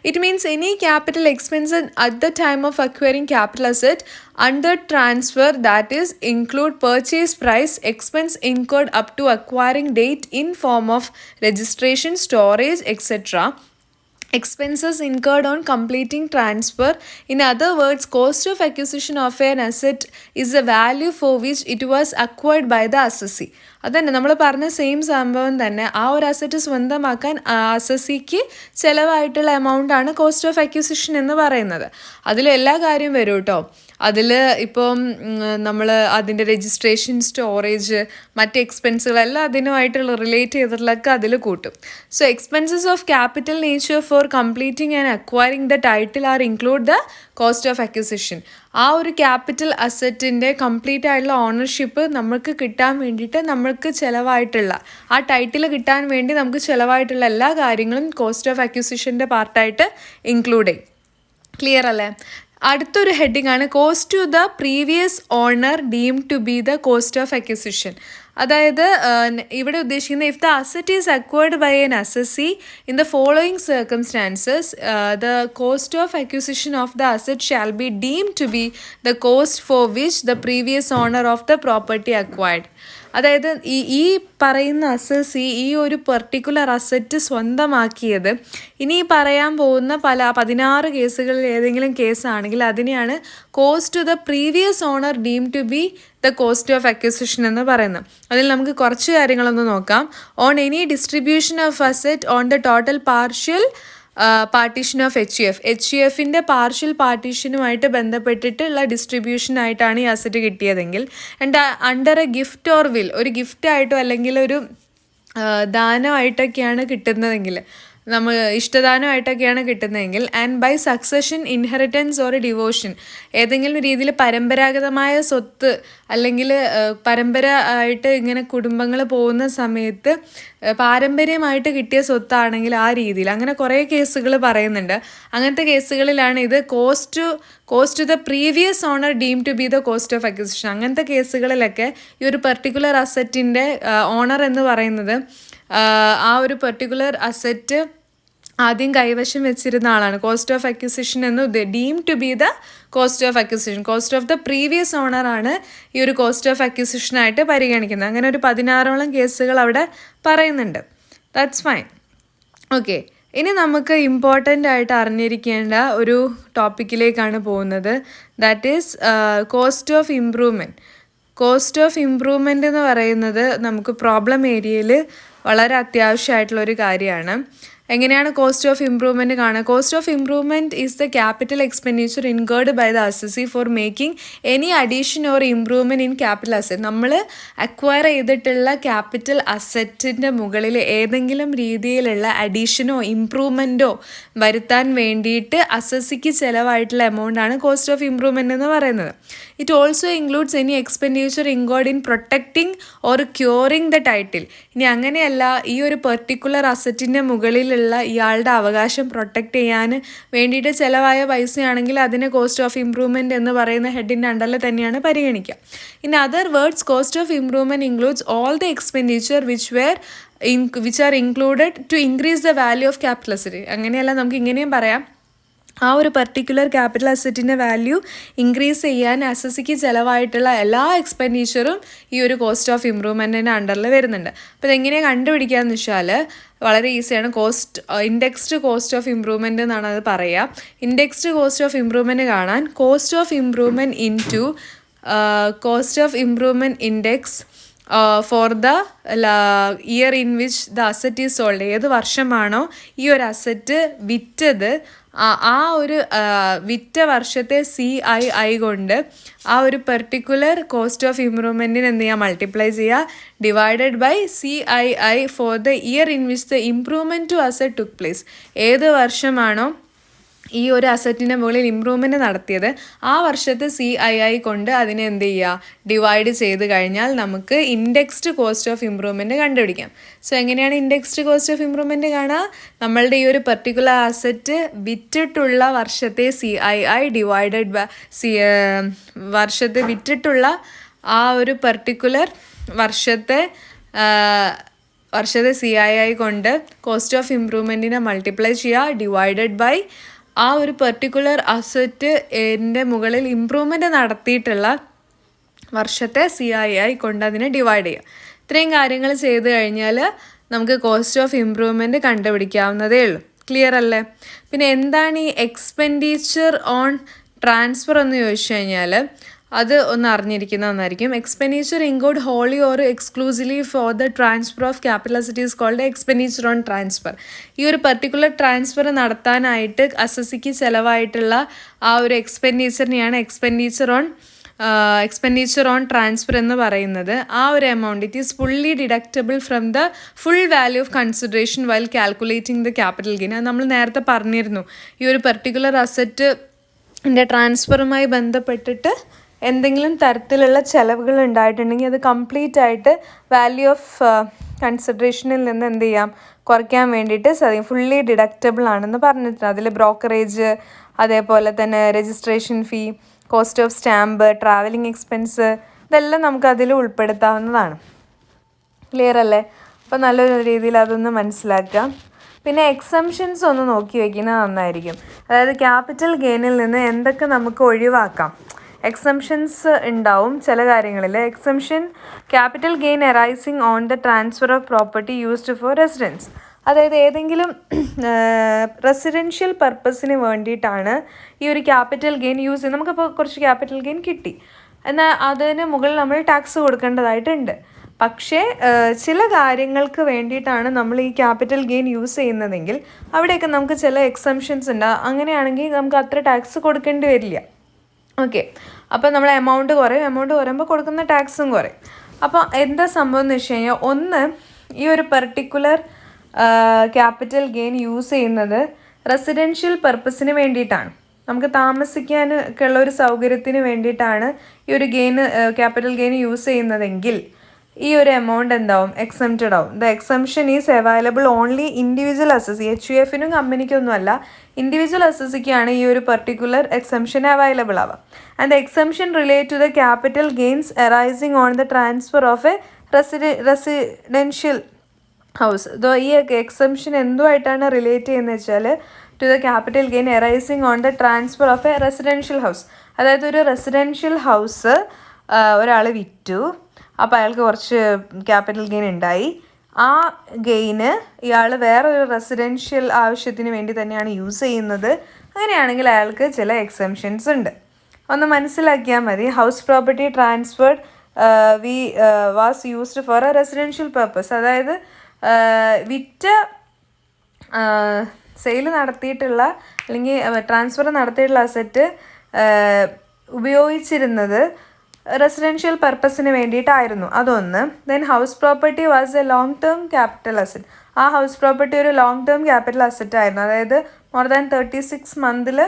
It means any capital expense at the time of acquiring capital asset under transfer, that is include purchase price, expense incurred up to acquiring date in form of registration, storage, etc., expenses incurred on completing transfer. In other words, cost of acquisition of an asset is the value for which it was acquired by the assessee. അതന്നെ നമ്മൾ പറഞ്ഞ same സംഭവം തന്നെ. ആ ഒരു asset സ്വന്തമാക്കാൻ അസസിക്ക് ചിലവായിട്ടുള്ള amount ആണ് cost of acquisition എന്ന് പറയുന്നത്. അതിൽ എല്ലാ കാര്യവും വരും കേട്ടോ. അതിൽ ഇപ്പം നമ്മൾ അതിൻ്റെ രജിസ്ട്രേഷൻ, സ്റ്റോറേജ്, മറ്റ് എക്സ്പെൻസുകളെല്ലാം അതിനുമായിട്ടുള്ള റിലേറ്റ് ചെയ്തിട്ടുള്ളതൊക്കെ അതിൽ കൂട്ടും. So expenses of capital nature four completing and acquiring the title R include the cost of acquisition. ആ ഒരു ക്യാപിറ്റൽ അസറ്റിൻ്റെ കംപ്ലീറ്റ് ആയിട്ടുള്ള ഓണർഷിപ്പ് നമുക്ക് കിട്ടാൻ വേണ്ടിയിട്ട് നമ്മൾക്ക് ചിലവായിട്ടുള്ള ആ ടൈറ്റിൽ കിട്ടാൻ വേണ്ടി നമുക്ക് ചിലവായിട്ടുള്ള എല്ലാ കാര്യങ്ങളും കോസ്റ്റ് ഓഫ് അക്വിസിഷൻ്റെ പാർട്ടായിട്ട് ഇൻക്ലൂഡ് ചെയ്യും. ക്ലിയർ അല്ലേ? അടുത്തൊരു ഹെഡിങ് ആണ് cost to the previous owner deem to be the cost of acquisition. അതായത് ഇവിടെ ഉദ്ദേശിക്കുന്നത് if the asset is acquired by an assessee in the following circumstances the cost of acquisition of the asset shall be deem to be the cost for which the previous owner of the property acquired. അതായത് ഈ പറയുന്ന assessee ഈ ഒരു particular asset സ്വന്തമാക്കിയത് ഇനി പറയാൻ പോകുന്ന 16 കേസുകളിൽ ഏതെങ്കിലും കേസാണെങ്കിൽ അതിനെയാണ് cost to the previous owner deem to be the cost of acquisition എന്ന് പറയുന്നത്. അതിൽ നമുക്ക് കുറച്ച് കാര്യങ്ങളൊന്ന് നോക്കാം. On any distribution of asset on the total partial partition of HUFൻ്റെ പാർഷ്യൽ പാർട്ടീഷനുമായിട്ട് ബന്ധപ്പെട്ടിട്ടുള്ള ഡിസ്ട്രിബ്യൂഷനായിട്ടാണ് ഈ അസറ്റ് കിട്ടിയതെങ്കിൽ under a gift or will, ഒരു ഗിഫ്റ്റായിട്ടോ അല്ലെങ്കിൽ ഒരു ദാനമായിട്ടൊക്കെയാണ് കിട്ടുന്നതെങ്കിൽ, നമ്മൾ ഇഷ്ടദാനമായിട്ടൊക്കെയാണ് കിട്ടുന്നതെങ്കിൽ, and by succession, inheritance or devotion, ഏതെങ്കിലും രീതിയിൽ പരമ്പരാഗതമായ സ്വത്ത് അല്ലെങ്കിൽ പരമ്പരയായിട്ട് ഇങ്ങനെ കുടുംബങ്ങൾ പോകുന്ന സമയത്ത് പാരമ്പര്യമായിട്ട് കിട്ടിയ സ്വത്താണെങ്കിൽ ആ രീതിയിൽ, അങ്ങനെ കുറേ കേസുകൾ പറയുന്നുണ്ട്. അങ്ങനത്തെ കേസുകളിലാണ് ഇത് cost the previous owner deem to be the cost of acquisition. അങ്ങനത്തെ കേസുകളിലൊക്കെ ഈ ഒരു പെർട്ടിക്കുലർ അസറ്റിൻ്റെ ഓണർ എന്ന് പറയുന്നത് ആ ഒരു പെർട്ടിക്കുലർ അസറ്റ് ആദ്യം കൈവശം വെച്ചിരുന്ന ആളാണ്. കോസ്റ്റ് ഓഫ് അക്വിസിഷൻ എന്ന് deem to be the cost of acquisition, cost of the previous ഓണറാണ് ഈ ഒരു കോസ്റ്റ് ഓഫ് അക്വിസിഷനായിട്ട് പരിഗണിക്കുന്നത്. അങ്ങനെ ഒരു 16ഓളം കേസുകൾ അവിടെ പറയുന്നുണ്ട്. That's fine. ഓക്കെ, ഇനി നമുക്ക് ഇമ്പോർട്ടൻ്റ് ആയിട്ട് അറിഞ്ഞിരിക്കേണ്ട ഒരു ടോപ്പിക്കിലേക്കാണ് പോകുന്നത്. That is cost of improvement. Cost of improvement എന്ന് പറയുന്നത് നമുക്ക് പ്രോബ്ലം ഏരിയയിൽ വളരെ അത്യാവശ്യമായിട്ടുള്ളൊരു കാര്യമാണ്. എങ്ങനെയാണ് കോസ്റ്റ് ഓഫ് ഇംപ്രൂവ്മെൻറ്റ് കാണുക? Cost of improvement is the capital expenditure incurred by the assessee for making any addition or improvement in capital asset. നമ്മൾ അക്വയർ ചെയ്തിട്ടുള്ള ക്യാപിറ്റൽ അസറ്റിൻ്റെ മുകളിൽ ഏതെങ്കിലും രീതിയിലുള്ള അഡീഷനോ ഇംപ്രൂവ്മെൻറ്റോ വരുത്താൻ വേണ്ടിയിട്ട് അസസിക്ക് ചിലവായിട്ടുള്ള എമൗണ്ടാണ് കോസ്റ്റ് ഓഫ് ഇംപ്രൂവ്മെൻറ്റ് എന്ന് പറയുന്നത്. It also includes any expenditure incurred in protecting or curing the title. ഇനി അങ്ങനെയല്ല, ഈ ഒരു പെർട്ടിക്കുലർ അസറ്റിൻ്റെ മുകളിലുള്ള ഇയാളുടെ അവകാശം പ്രൊട്ടക്റ്റ് ചെയ്യാൻ വേണ്ടിയിട്ട് ചിലവായ പൈസയാണെങ്കിൽ അതിനെ കോസ്റ്റ് ഓഫ് ഇംപ്രൂവ്മെൻറ്റ് എന്ന് പറയുന്ന ഹെഡിൻ്റെ അണ്ടറിൽ തന്നെയാണ് പരിഗണിക്കുക. In other words, cost of improvement includes all the expenditure which are included to increase the value of capital asset. അങ്ങനെയല്ല, നമുക്ക് ഇങ്ങനെയും പറയാം, ആ ഒരു പർട്ടിക്കുലർ ക്യാപിറ്റൽ അസറ്റിൻ്റെ വാല്യൂ ഇൻക്രീസ് ചെയ്യാൻ അസസിക്ക് ചിലവായിട്ടുള്ള എല്ലാ എക്സ്പെൻഡിച്ചറും ഈ ഒരു കോസ്റ്റ് ഓഫ് ഇംപ്രൂവ്മെൻറ്റിൻ്റെ അണ്ടറിൽ വരുന്നുണ്ട്. അപ്പോൾ ഇതെങ്ങനെയാണ് കണ്ടുപിടിക്കുകയെന്ന് വെച്ചാൽ വളരെ ഈസിയാണ്. ഇൻഡെക്സ്ഡ് കോസ്റ്റ് ഓഫ് ഇംപ്രൂവ്മെൻറ്റ് എന്നാണ് അത് പറയുക. ഇൻഡെക്സ്ഡ് കോസ്റ്റ് ഓഫ് ഇംപ്രൂവ്മെൻറ്റ് കാണാൻ cost of improvement into cost of improvement index four the year in which the asset is sold. ഏത് വർഷമാണോ ഈ ഒരു അസറ്റ് വിറ്റത്, ആ ഒരു വിറ്റ വർഷത്തെ CII കൊണ്ട് ആ ഒരു പെർട്ടിക്കുലർ കോസ്റ്റ് ഓഫ് ഇംപ്രൂവ്മെൻറ്റിന് എന്ത് ചെയ്യുക, മൾട്ടിപ്ലൈ ചെയ്യുക, divided by CII for the year in which the improvement to asset took place. ഏത് വർഷമാണോ ഈ ഒരു അസറ്റിൻ്റെ മുകളിൽ ഇംപ്രൂവ്മെൻറ്റ് നടത്തിയത്, ആ വർഷത്തെ CII കൊണ്ട് അതിനെ എന്ത് ചെയ്യുക, ഡിവൈഡ് ചെയ്ത് കഴിഞ്ഞാൽ നമുക്ക് ഇൻഡെക്സ്ഡ് കോസ്റ്റ് ഓഫ് ഇംപ്രൂവ്മെൻറ്റ് കണ്ടുപിടിക്കാം. സോ എങ്ങനെയാണ് ഇൻഡെക്സ്ഡ് കോസ്റ്റ് ഓഫ് ഇംപ്രൂവ്മെൻറ്റ് കാണുക? നമ്മളുടെ ഈ ഒരു പെർട്ടിക്കുലർ അസറ്റ് വിറ്റിട്ടുള്ള വർഷത്തെ CII ഡിവൈഡഡ് ബൈ വർഷത്തെ വിറ്റിട്ടുള്ള ആ ഒരു പെർട്ടിക്കുലർ വർഷത്തെ CII കൊണ്ട് കോസ്റ്റ് ഓഫ് ഇംപ്രൂവ്മെൻറ്റിനെ മൾട്ടിപ്ലൈ ചെയ്യുക, ഡിവൈഡഡ് ബൈ ആ ഒരു പെർട്ടിക്കുലർ അസറ്റ് എൻ്റെ മുകളിൽ ഇംപ്രൂവ്മെൻറ്റ് നടത്തിയിട്ടുള്ള വർഷത്തെ CII കൊണ്ട് അതിനെ ഡിവൈഡ് ചെയ്യുക. ഇത്രയും കാര്യങ്ങൾ ചെയ്ത് കഴിഞ്ഞാൽ നമുക്ക് കോസ്റ്റ് ഓഫ് ഇംപ്രൂവ്മെൻറ്റ് കണ്ടുപിടിക്കാവുന്നതേ ഉള്ളൂ. ക്ലിയർ അല്ലേ? പിന്നെ എന്താണ് ഈ എക്സ്പെൻഡിച്ചർ ഓൺ ട്രാൻസ്ഫർ എന്ന് ചോദിച്ചു കഴിഞ്ഞാൽ അത് ഒന്ന് അറിഞ്ഞിരിക്കുന്നത് നന്നായിരിക്കും. Expenditure include wholly or exclusively for the transfer of capital asset is called expenditure on transfer. ഈ ഒരു പർട്ടിക്കുലർ ട്രാൻസ്ഫർ നടത്താനായിട്ട് അസസിക്ക് ചിലവായിട്ടുള്ള ആ ഒരു എക്സ്പെൻഡിച്ചറിനെയാണ് എക്സ്പെൻഡിച്ചർ ഓൺ ട്രാൻസ്ഫർ എന്ന് പറയുന്നത്. ആ ഒരു amount it is fully deductible from the full value of consideration while calculating the capital gain. അത് നമ്മൾ നേരത്തെ പറഞ്ഞിരുന്നു. ഈ ഒരു പർട്ടിക്കുലർ അസറ്റിൻ്റെ ട്രാൻസ്ഫറുമായി ബന്ധപ്പെട്ടിട്ട് എന്തെങ്കിലും തരത്തിലുള്ള ചിലവുകൾ ഉണ്ടായിട്ടുണ്ടെങ്കിൽ അത് കംപ്ലീറ്റ് ആയിട്ട് വാല്യൂ ഓഫ് കൺസിഡറേഷനിൽ നിന്ന് എന്ത് ചെയ്യാം, കുറയ്ക്കാൻ വേണ്ടിയിട്ട് ഫുള്ളി ഡിഡക്റ്റബിൾ ആണെന്ന് പറഞ്ഞിട്ടുണ്ട്. അതിൽ ബ്രോക്കറേജ്, അതേപോലെ തന്നെ registration fee, cost of stamp, travelling expense, ഇതെല്ലാം നമുക്ക് അതിൽ ഉൾപ്പെടുത്താവുന്നതാണ്. ക്ലിയർ അല്ലേ? അപ്പോൾ നല്ലൊരു രീതിയിൽ അതൊന്ന് മനസ്സിലാക്കുക. പിന്നെ എക്സംഷൻസ് ഒന്ന് നോക്കി വയ്ക്കുന്നത് നന്നായിരിക്കും. അതായത് ക്യാപിറ്റൽ ഗെയിനിൽ നിന്ന് എന്തൊക്കെ നമുക്ക് ഒഴിവാക്കാം. എക്സംഷൻസ് ഉണ്ടാവും ചില കാര്യങ്ങളിൽ. Exemption capital gain arising on the transfer of property used for residence. അതായത് ഏതെങ്കിലും റെസിഡൻഷ്യൽ പർപ്പസിന് വേണ്ടിയിട്ടാണ് ഈ ഒരു ക്യാപിറ്റൽ ഗെയിൻ യൂസ് ചെയ്യുന്നത്. നമുക്കപ്പോൾ കുറച്ച് ക്യാപിറ്റൽ ഗെയിൻ കിട്ടി. എന്നാൽ അതിന് മുകളിൽ നമ്മൾ ടാക്സ് കൊടുക്കേണ്ടതായിട്ടുണ്ട്. പക്ഷേ ചില കാര്യങ്ങൾക്ക് വേണ്ടിയിട്ടാണ് നമ്മൾ ഈ ക്യാപിറ്റൽ ഗെയിൻ യൂസ് ചെയ്യുന്നതെങ്കിൽ അവിടെയൊക്കെ നമുക്ക് ചില എക്സംഷൻസ് ഉണ്ട്. അങ്ങനെയാണെങ്കിൽ നമുക്ക് അത്ര ടാക്സ് കൊടുക്കേണ്ടി വരില്ല. ഓക്കെ, അപ്പോൾ നമ്മൾ എമൗണ്ട് കുറയുമ്പോൾ കൊടുക്കുന്ന ടാക്സും കുറയും. അപ്പോൾ എന്താ സംഭവം എന്ന് വെച്ച് കഴിഞ്ഞാൽ, ഒന്ന്, ഈ ഒരു പെർട്ടിക്കുലർ ക്യാപിറ്റൽ ഗെയിൻ യൂസ് ചെയ്യുന്നത് റെസിഡൻഷ്യൽ പർപ്പസിന് വേണ്ടിയിട്ടാണ്. നമുക്ക് താമസിക്കാനൊക്കെ ഉള്ള ഒരു സൗകര്യത്തിന് വേണ്ടിയിട്ടാണ് ഈ ഒരു ക്യാപിറ്റൽ ഗെയിൻ യൂസ് ചെയ്യുന്നതെങ്കിൽ ഈ ഒരു എമൗണ്ട് എന്താവും? എക്സംപ്റ്റഡ് ആവും. The exemption is available only individual assessee. HUFനും കമ്പനിക്കൊന്നുമല്ല, ഇൻഡിവിജ്വൽ അസസിക്കാണ് ഈ ഒരു പെർട്ടിക്കുലർ എക്സംഷൻ അവൈലബിൾ ആവുക. And the exemption relate to the capital gains arising on the transfer of a residential house. ഈ എക്സംഷൻ എന്തുമായിട്ടാണ് റിലേറ്റ് ചെയ്യുന്നത് വെച്ചാൽ, to the capital gain arising on the transfer of a residential house. അതായത് ഒരു residential house ഒരാൾ വിറ്റു, അപ്പോൾ അയാൾക്ക് കുറച്ച് ക്യാപിറ്റൽ ഗെയിൻ ഉണ്ടായി. ആ ഗെയിന് ഇയാൾ വേറൊരു റെസിഡൻഷ്യൽ ആവശ്യത്തിന് വേണ്ടി തന്നെയാണ് യൂസ് ചെയ്യുന്നത്. അങ്ങനെയാണെങ്കിൽ അയാൾക്ക് ചില എക്സംഷൻസ് ഉണ്ട്. ഒന്ന് മനസ്സിലാക്കിയാൽ മതി. House property transferred was used four A residential purpose. അതായത് വിറ്റ സെയിൽ നടത്തിയിട്ടുള്ള അല്ലെങ്കിൽ ട്രാൻസ്ഫർ നടത്തിയിട്ടുള്ള അസറ്റ് ഉപയോഗിച്ചിരുന്നത് റെസിഡൻഷ്യൽ പർപ്പസിന് വേണ്ടിയിട്ടായിരുന്നു. അതൊന്ന്. Then house property was A long term capital asset. ആ ഹൗസ് പ്രോപ്പർട്ടി ഒരു ലോങ് ടേം ക്യാപിറ്റൽ അസറ്റ് ആയിരുന്നു. അതായത് മോർ ദാൻ 36 മന്തിൽ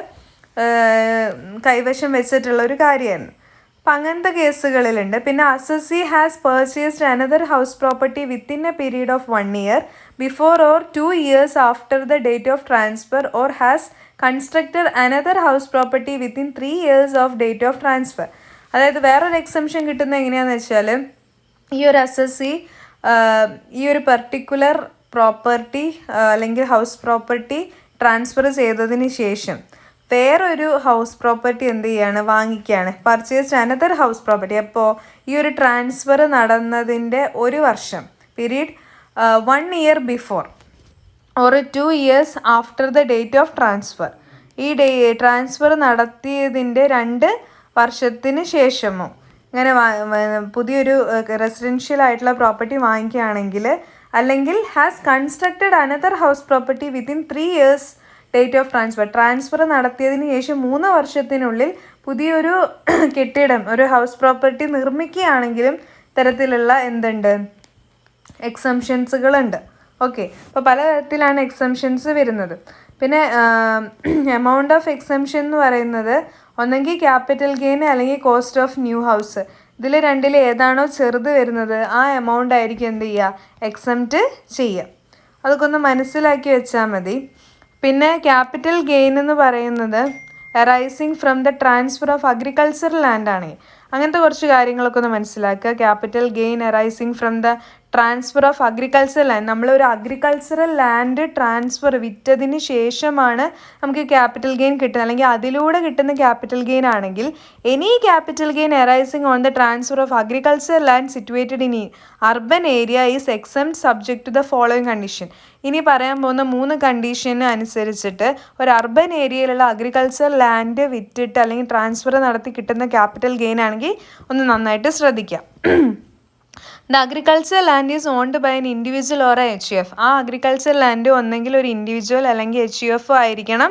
കൈവശം വെച്ചിട്ടുള്ള ഒരു കാര്യമായിരുന്നു. അപ്പം അങ്ങനത്തെ കേസുകളിലുണ്ട്. പിന്നെ assessee has purchased another house property within a period of 1 year before or 2 years after the date of transfer or has constructed another house property within 3 years of date of transfer. അതായത് വേറൊരു exemption കിട്ടുന്നത് എങ്ങനെയാണെന്ന് വെച്ചാൽ, ഈ ഒരു assessee ഈ ഒരു particular property അല്ലെങ്കിൽ ഹൗസ് പ്രോപ്പർട്ടി ട്രാൻസ്ഫർ ചെയ്തതിന് ശേഷം വേറൊരു ഹൗസ് പ്രോപ്പർട്ടി എന്ത് ചെയ്യാണ്? വാങ്ങിക്കുകയാണ്. Purchased another house property. അപ്പോൾ ഈ ഒരു ട്രാൻസ്ഫർ നടന്നതിൻ്റെ 1 വർഷം period 1 year before or 2 years after the date of transfer. ഈ ട്രാൻസ്ഫർ നടത്തിയതിൻ്റെ 2 വർഷത്തിന് ശേഷമോ ഇങ്ങനെ പുതിയൊരു റെസിഡൻഷ്യൽ ആയിട്ടുള്ള പ്രോപ്പർട്ടി വാങ്ങിക്കുകയാണെങ്കിൽ, അല്ലെങ്കിൽ has constructed another house property within 3 years date of transfer നടത്തിയതിന് ശേഷം 3 വർഷത്തിനുള്ളിൽ പുതിയൊരു കെട്ടിടം, ഒരു ഹൗസ് പ്രോപ്പർട്ടി നിർമ്മിക്കുകയാണെങ്കിലും ഇത്തരത്തിലുള്ള എന്തുണ്ട്? എക്സംഷൻസുകളുണ്ട്. ഓക്കെ, അപ്പോൾ പലതരത്തിലാണ് എക്സംഷൻസ് വരുന്നത്. പിന്നെ എമൗണ്ട് ഓഫ് എക്സംഷൻ എന്ന് പറയുന്നത് ഒന്നെങ്കിൽ ക്യാപിറ്റൽ ഗെയിൻ അല്ലെങ്കിൽ കോസ്റ്റ് ഓഫ് ന്യൂ ഹൗസ്. ഇതിൽ രണ്ടിൽ ഏതാണോ ചെറുത് വരുന്നത് ആ എമൗണ്ട് ആയിരിക്കും എന്ത് ചെയ്യുക? എക്സംപ്റ്റ് ചെയ്യുക. അതൊക്കെ ഒന്ന് മനസ്സിലാക്കി വെച്ചാൽ മതി. പിന്നെ ക്യാപിറ്റൽ ഗെയിൻ എന്ന് പറയുന്നത് arising from the transfer of agricultural ലാൻഡാണ്. അങ്ങനത്തെ കുറച്ച് കാര്യങ്ങളൊക്കെ ഒന്ന് മനസ്സിലാക്കുക. Capital gain arising from the transfer of agricultural land. നമ്മളൊരു അഗ്രികൾച്ചറൽ ലാൻഡ് ട്രാൻസ്ഫർ വിറ്റതിന് ശേഷമാണ് നമുക്ക് ക്യാപിറ്റൽ ഗെയിൻ കിട്ടുന്നത്, അല്ലെങ്കിൽ അതിലൂടെ കിട്ടുന്ന ക്യാപിറ്റൽ ഗെയിൻ ആണെങ്കിൽ, any capital gain arising on the transfer of agricultural land situated in urban area is exempt subject to the following condition. ഇനി പറയാൻ പോകുന്ന 3 കണ്ടീഷന് അനുസരിച്ചിട്ട് ഒരു അർബൻ ഏരിയയിലുള്ള അഗ്രികൾച്ചർ ലാൻഡ് വിറ്റിട്ട് അല്ലെങ്കിൽ ട്രാൻസ്ഫർ നടത്തി കിട്ടുന്ന ക്യാപിറ്റൽ ഗെയിൻ ആണെങ്കിൽ ഒന്ന് നന്നായിട്ട് ശ്രദ്ധിക്കാം. The agriculture land is owned by an individual or HUF. ആ അഗ്രികൾച്ചർ ലാൻഡ് ഒന്നെങ്കിൽ ഒരു ഇൻഡിവിജ്വൽ അല്ലെങ്കിൽ HUF ആയിരിക്കണം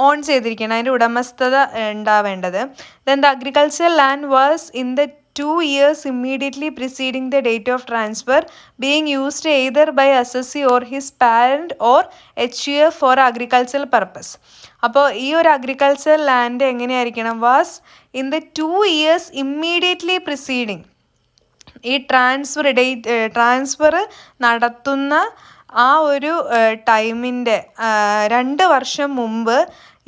ഓൺ ചെയ്തിരിക്കണം, അതിൻ്റെ ഉടമസ്ഥത ഉണ്ടാവേണ്ടത്. Then the agriculture land was in the 2 years immediately preceding the date of transfer being used either by assessee or his parent or HUF for agricultural purpose. അപ്പോൾ ഈ ഒരു അഗ്രികൾച്ചർ ലാൻഡ് എങ്ങനെയായിരിക്കണം? Was in the 2 years immediately preceding. ഈ transfer നടത്തുന്ന ആ ഒരു ടൈമിൻ്റെ 2 വർഷം മുമ്പ്